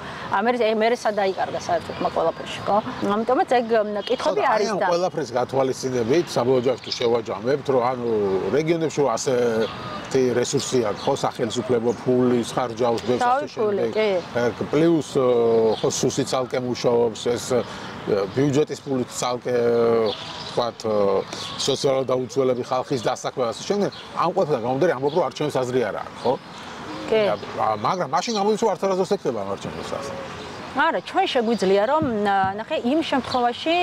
მე სადაიკარგა საერთოდ მაგ ყველაფერში ხო ამიტომაც ეგ კითხები არის და ყველაფერს გათვალისწინებით საბოლოო ჯამში შევაჯამებთ რომ ანუ რეგიონებში რომ ასე რესურსი აქვს ხო სახელმწიფო ფულის ხარჯავს ბევრს ასე შემდეგ პლუს ხო სუსი ცალკე მუშაობს ეს ბიუჯეტის ფულით ცალკე ვთქვათ სოციალურ დაუცველები ხალხის დასაქმებას შემდეგ ამ ყველაფერთან გამომდინარე ამბობ რომ არჩევნების აზრი არ აქვს ხო კი მაგრამ მაშინ გამოდის რომ არც არასდროს ეკდება ამ არჩევნებს ასე არა, ჩვენ შეგვიძლია რომ ნახე იმ შემთხვევაში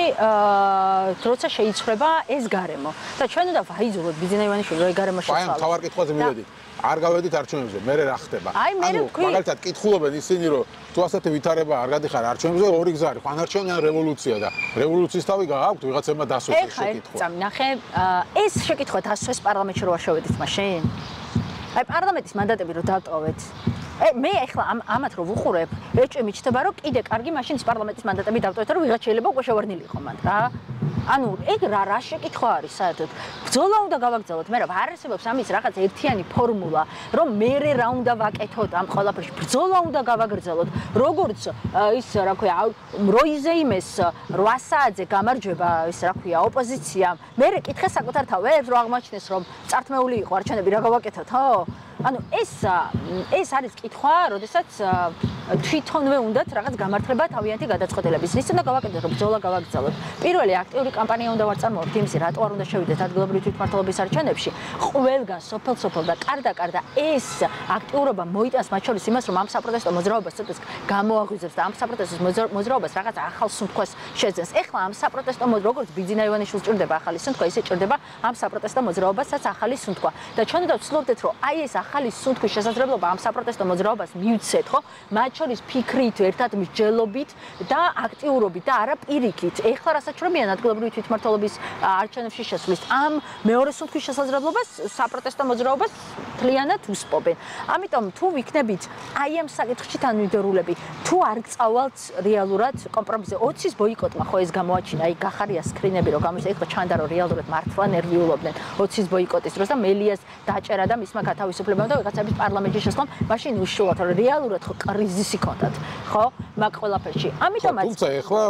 როცა შეიცვლება ეს გარემო და ჩვენ უნდა ვაიძულოთ ბიძინა ივანიშვილი რომ ეს გარემო შეცვალოს. აი, თავარ კითხვაზე მივედით. არ გავედით არჩევნებზე, მე რა ხდება? ანუ მაგალითად კითხულობენ ისინი რომ თუ ასეთი ვითარება არ გადიხარ არჩევნებზე, ორი გზა არის, ან არჩევნი ან რევოლუცია და რევოლუციის თავი გააქვთ ვიღაცებმა დასვეს ეს შეკითხვა. ეხლა ნახე, ეს შეკითხვა დასვეს პარლამენტში რო არ შევედით მაშინ? აი პარლამენტის მანდატები რო დატოვეთ. მე ეხლა ამათ რო ვუყურებ, ეჭვი მიჩნდება რომ კიდე კარგი მაშინ ის პარლამენტის მანდატები დავტოვეთ რომ ვიღაც შეიძლება უკვე შევარდნილი იყო მანდ რა. ანუ ეგ რა შეკითხვა არის საერთოდ? ბრძოლა უნდა გავაგრძელოთ, მე რა არასებობს ამის რაღაც ერთიანი ფორმულა, რომ მე რა უნდა ვაკეთოთ ამ ყველაფერში. ბრძოლა უნდა გავაგრძელოთ. როგორც ის რა ქვია, როიზეიმეს 8 საათზე გამარჯვება, ის რა ქვია, ოპოზიციამ. მე კითხე საკუთარ თავებს რომ აღმოჩნდეს რომ წართმეული იყო არჩევნები, რა გავაკეთოთ, ხო? ანუ ეს არის კითხვა, როდესაც თვითონვე უნდათ რაღაც გამართლება თავიანთი გადაწყვეტილების. ის უნდა გავაკეთოთ, რომ ბრძოლა გავაგრძელოთ. პირველი აქტიური კამპანია უნდა ვაწარმოოთ იმისი, რატო არ უნდა შევიდეთ ადგილობრივი თვითმმართველობის არჩევნებში. ყველგან სოფელ-სოფელ და კარდა-კარდა ეს აქტიურობა მოიტანს მათ შორის იმას, რომ ამ საპროტესტო მოძრაობას ცოტას გამოაღვიძებს და ამ საპროტესტო მოძრაობას რაღაც ახალ სუნთქვას შეძენს. ეხლა ამ საპროტესტო როგორც ბიძინა ივანიშვილს ჭირდება ახალი სუნთქვა, ისე ჭირდება ამ საპროტესტო მოძრაობასაც ახალი სუნთქვა. და ჩვენ უნდა ვცდილობდეთ, რომ აი ეს ახალი სუნთქვის შესაძლებლობა ამ საპროტესტო მოძრაობას მივცეთ, ხო? მათ შორის ფიქრით, ერთად მსჯელობით და აქტიურობით და არა პირიქით. ეხლა რასაც ადგილობრივი თვითმმართველობის არჩევნებში შესვლის ამ მეორე სუნთქვის შესაძლებლობას საპროტესტო მოძრაობას მთლიანად უსპობენ. ამიტომ თუ ვიქნებით აი ამ საკითხში თანმიმდევრულები, თუ არ გწავალთ რეალურად კომპრომისზე, 20-ის ბოიკოტმა ხო ეს გამოაჩინა, აი გახარია სკრინები რომ გამოიწვია, ეხლა ჩანდა რომ რეალურად მართლა ნერვიულობდნენ 20-ის ბოიკოტის დროს და მელიას დაჭერა და მისმა გათავისუფლებამ და ვიღაცების პარლამენტში შესვლამ, მაშინ უშუალოდ რომ რეალურად ხო კრიზისი ქონდათ, ხო? მაგ ყველაფერში. ამიტომაც თუმცა ეხლა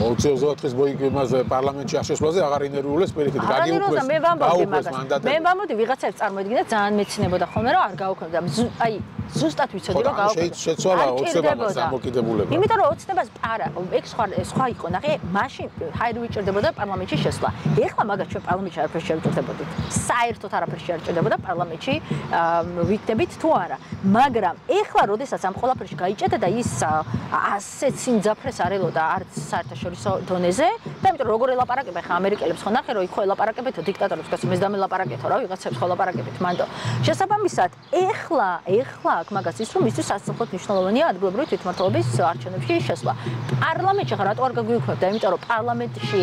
20-24-ის ბოიკოტმაზე პარლამენტში აღშესვლაზე აღარ ინერვიულებს პირიქით გაგიუქმეს. მე ვამბობდი ვიღაცებს წარმოედგინეთ ძალიან მეცნებოდა ხოლმე რომ არ გაუქმებდა. აი ზუსტად ვიცოდი რომ გაუქმებდა. შეცვალა ოცნებას ამოკიდებულება. იმიტომ რომ ოცნებას არა, ეგ სხვა იყო, ნახე, მაშინ ჰაირი ვიჭირდებოდა პარლამენტში შესვლა. ეხლა მაგას ჩვენ პარლამენტში არაფერს შევჭირდებოდით. საერთოდ არაფერს შეჭირდებოდა პარლამენტში ვიქნებით თუ არა. მაგრამ ეხლა როდესაც ამ ყველაფერში გაიჭედა და ის ასეთ სიმძაფრეს არ ელოდა არც საერთაშორისო დონეზე და იმიტომ რომ როგორ ელაპარაკება ხა ამერიკელებს ხო ნახე რომ იქ ხო ელაპარაკებეთო დიქტატორებს გასა მე დამელაპარაკეთო რა ვიღაცებს ხო ელაპარაკებით მანდო შესაბამისად ეხლა აქ მაგას ის რომ მისთვის სასწრაფოდ მნიშვნელოვანია ადგილობრივი თვითმმართველობის არჩევნებში შესვლა პარლამენტში ხა რატო არ გაგვიუქმებდა იმიტომ რომ პარლამენტში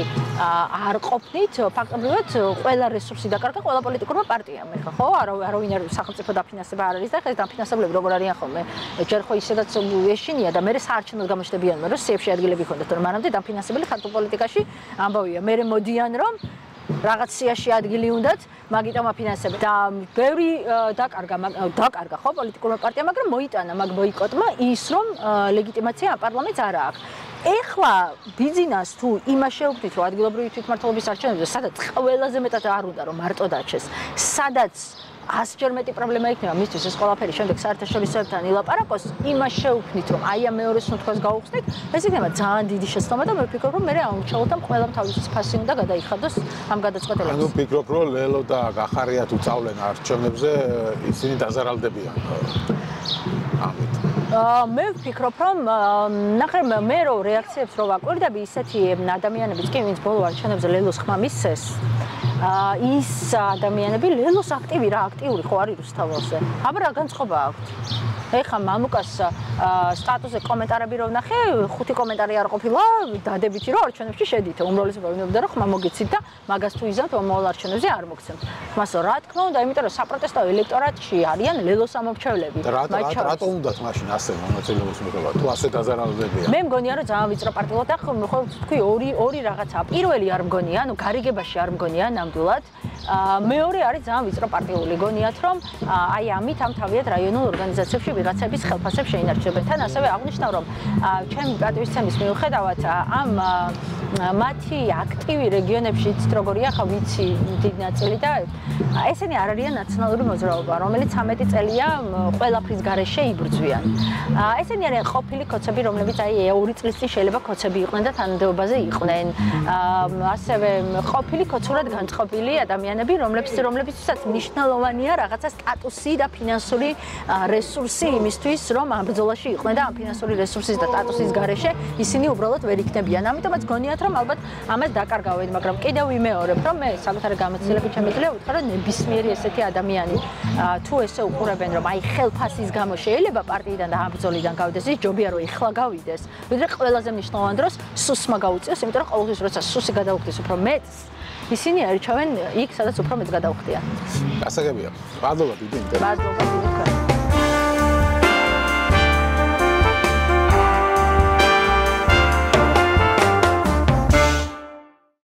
არ ყოფნით ფაქტობრივად ყველა რესურსი დაკარგა ყველა პოლიტიკურმა პარტიამ ეხა ხო არავინ არ სახელმწიფო დაფინანსება არ არის და ხა ეს დაფინანსებლები როგორ არიან ხოლმე ჯერ ხო ისედაც ეშინია და მე საარჩევნოდ გამოჩნდებიან რომ სიებში ადგილები ქონდათ რომ მანამდე დაფინანსებელი ხალხურ პოლიტიკაში ამბავია მე მოდიან რომ რაღაც სიაში ადგილი უნდათ მაგიტომ აფინანსებენ და ბევრი დაკარგა ხო პოლიტიკურმა პარტიამ მაგრამ მოიტანა მაგ ბოიკოტმა ის რომ ლეგიტიმაცია პარლამენტს არ აქვს ეხლა ბიზნეს თუ იმას შეუქმნით რომ ადგილობრივი თვითმმართველობის არჩევნებზე სადაც ყველაზე მეტად არ უნდა რომ მარტო დაჩეს სადაც 100-ჯერ მეტი პრობლემა იქნება მისთვის ეს ყველაფერი შემდეგ საერთაშორისოებთან ილაპარაკოს იმას შეუქმნით რომ აი ამ მეორე სუნთქვას გაუხსნით ეს იქნება ძალიან დიდი შეცდომა და მე ვფიქრობ რომ მე ამჩაულთან ყველამ თავისი ფასი უნდა გადაიხადოს ამ გადაწყვეტილებას. ანუ ვფიქრობ რომ ლელო და გახარია თუ წავლენ არჩევნებზე ისინი დაზარალდებიან. ამით მე ვფიქრობ რომ ნახე მე რო რეაქციებს რო ვაკვირდები ისეთი ადამიანებიც კი ვინც ბოლო არჩევნებზე ლელოს ხმა მისცეს ის ადამიანები ლელოს აქტიური ხო არის რუსთაველზე. აბა რა განწყობა აქვს? ეხა მამუკას სტატუსზე კომენტარები რო ვნახე, 5 კომენტარი არ ყოფილა დადებითი რომ არჩევნებში შედით. უმრავლესობა ვინებდა რომ ხმა მოგიცით და მაგას თუ იზამთ მომავალ არჩევნებზე არ მოგცემთ. ხმასო რა თქმა უნდა, იმიტომ რომ საპროტესტო ელექტორატში არიან ლელოს ამომრჩევლები. რატო უნდათ მაშინ ასე მონაწილეობის მიღება? თუ ასე დაზარალდებიან. მე მგონია რომ ძალიან ვიწრო პარტიულად და ხო თქვი ორი რაღაცა. პირველი არ მგონია, ანუ გარიგებაში არ მგონია ნამდვილად. მეორე არის ძალიან ვიწრო პარტიული გონიათ რომ აი ამით ამ თავიანთ რაიონულ ორგანიზაციებში ვიღაცების ხელფასებს შეინარჩუნებენ. თან ასევე აღნიშნავ რომ ჩემი პატივისცემის მიუხედავად ამ მათი აქტივი რეგიონებში იცით როგორია, ხა ვიცი დიდი ნაწილი და ესენი არ არიან ნაციონალური მოძრაობა, რომელიც 13 წელია ყველაფრის გარეშე იბრძვიან. ესენი არიან ყოფილი კოცები, რომლებიც აი 2 წლის წინ შეიძლება კოცები იყვნენ და თანამდებობაზე იყვნენ. ასევე ყოფილი კოცურად განწყობილი ადამიანები, რომლებიცაც მნიშვნელოვანია რაღაცა სტატუსი და ფინანსური რესურსი იმისთვის, რომ ამ ბრძოლაში იყვნენ და ამ ფინანსური რესურსის და სტატუსის გარეშე ისინი უბრალოდ ვერ იქნებიან. ამიტომაც გონიათ, რომ ალბათ ამას დაკარგავენ, მაგრამ კიდევ ვიმეორებ, რომ მე საკუთარი გამოცდილებით შემიძლია ვთქვა, რომ ნებისმიერი ესეთი ადამიანი თუ ესე უყურებენ, რომ აი ხელფასის გამო შეიძლება პარტიიდან და ამ ბრძოლიდან გავიდეს, ის ჯობია რომ ეხლა გავიდეს, ვიდრე ყველაზე მნიშვნელოვან დროს სუსმა გაუწიოს, იმიტომ რომ ყოველთვის როცა სუსი გადაუხდის უფრო მეტს, ისინი არჩევენ იქ, სადაც უფრო მეტს გადაუხდიან. გასაგებია. მადლობა დიდი. მადლობა.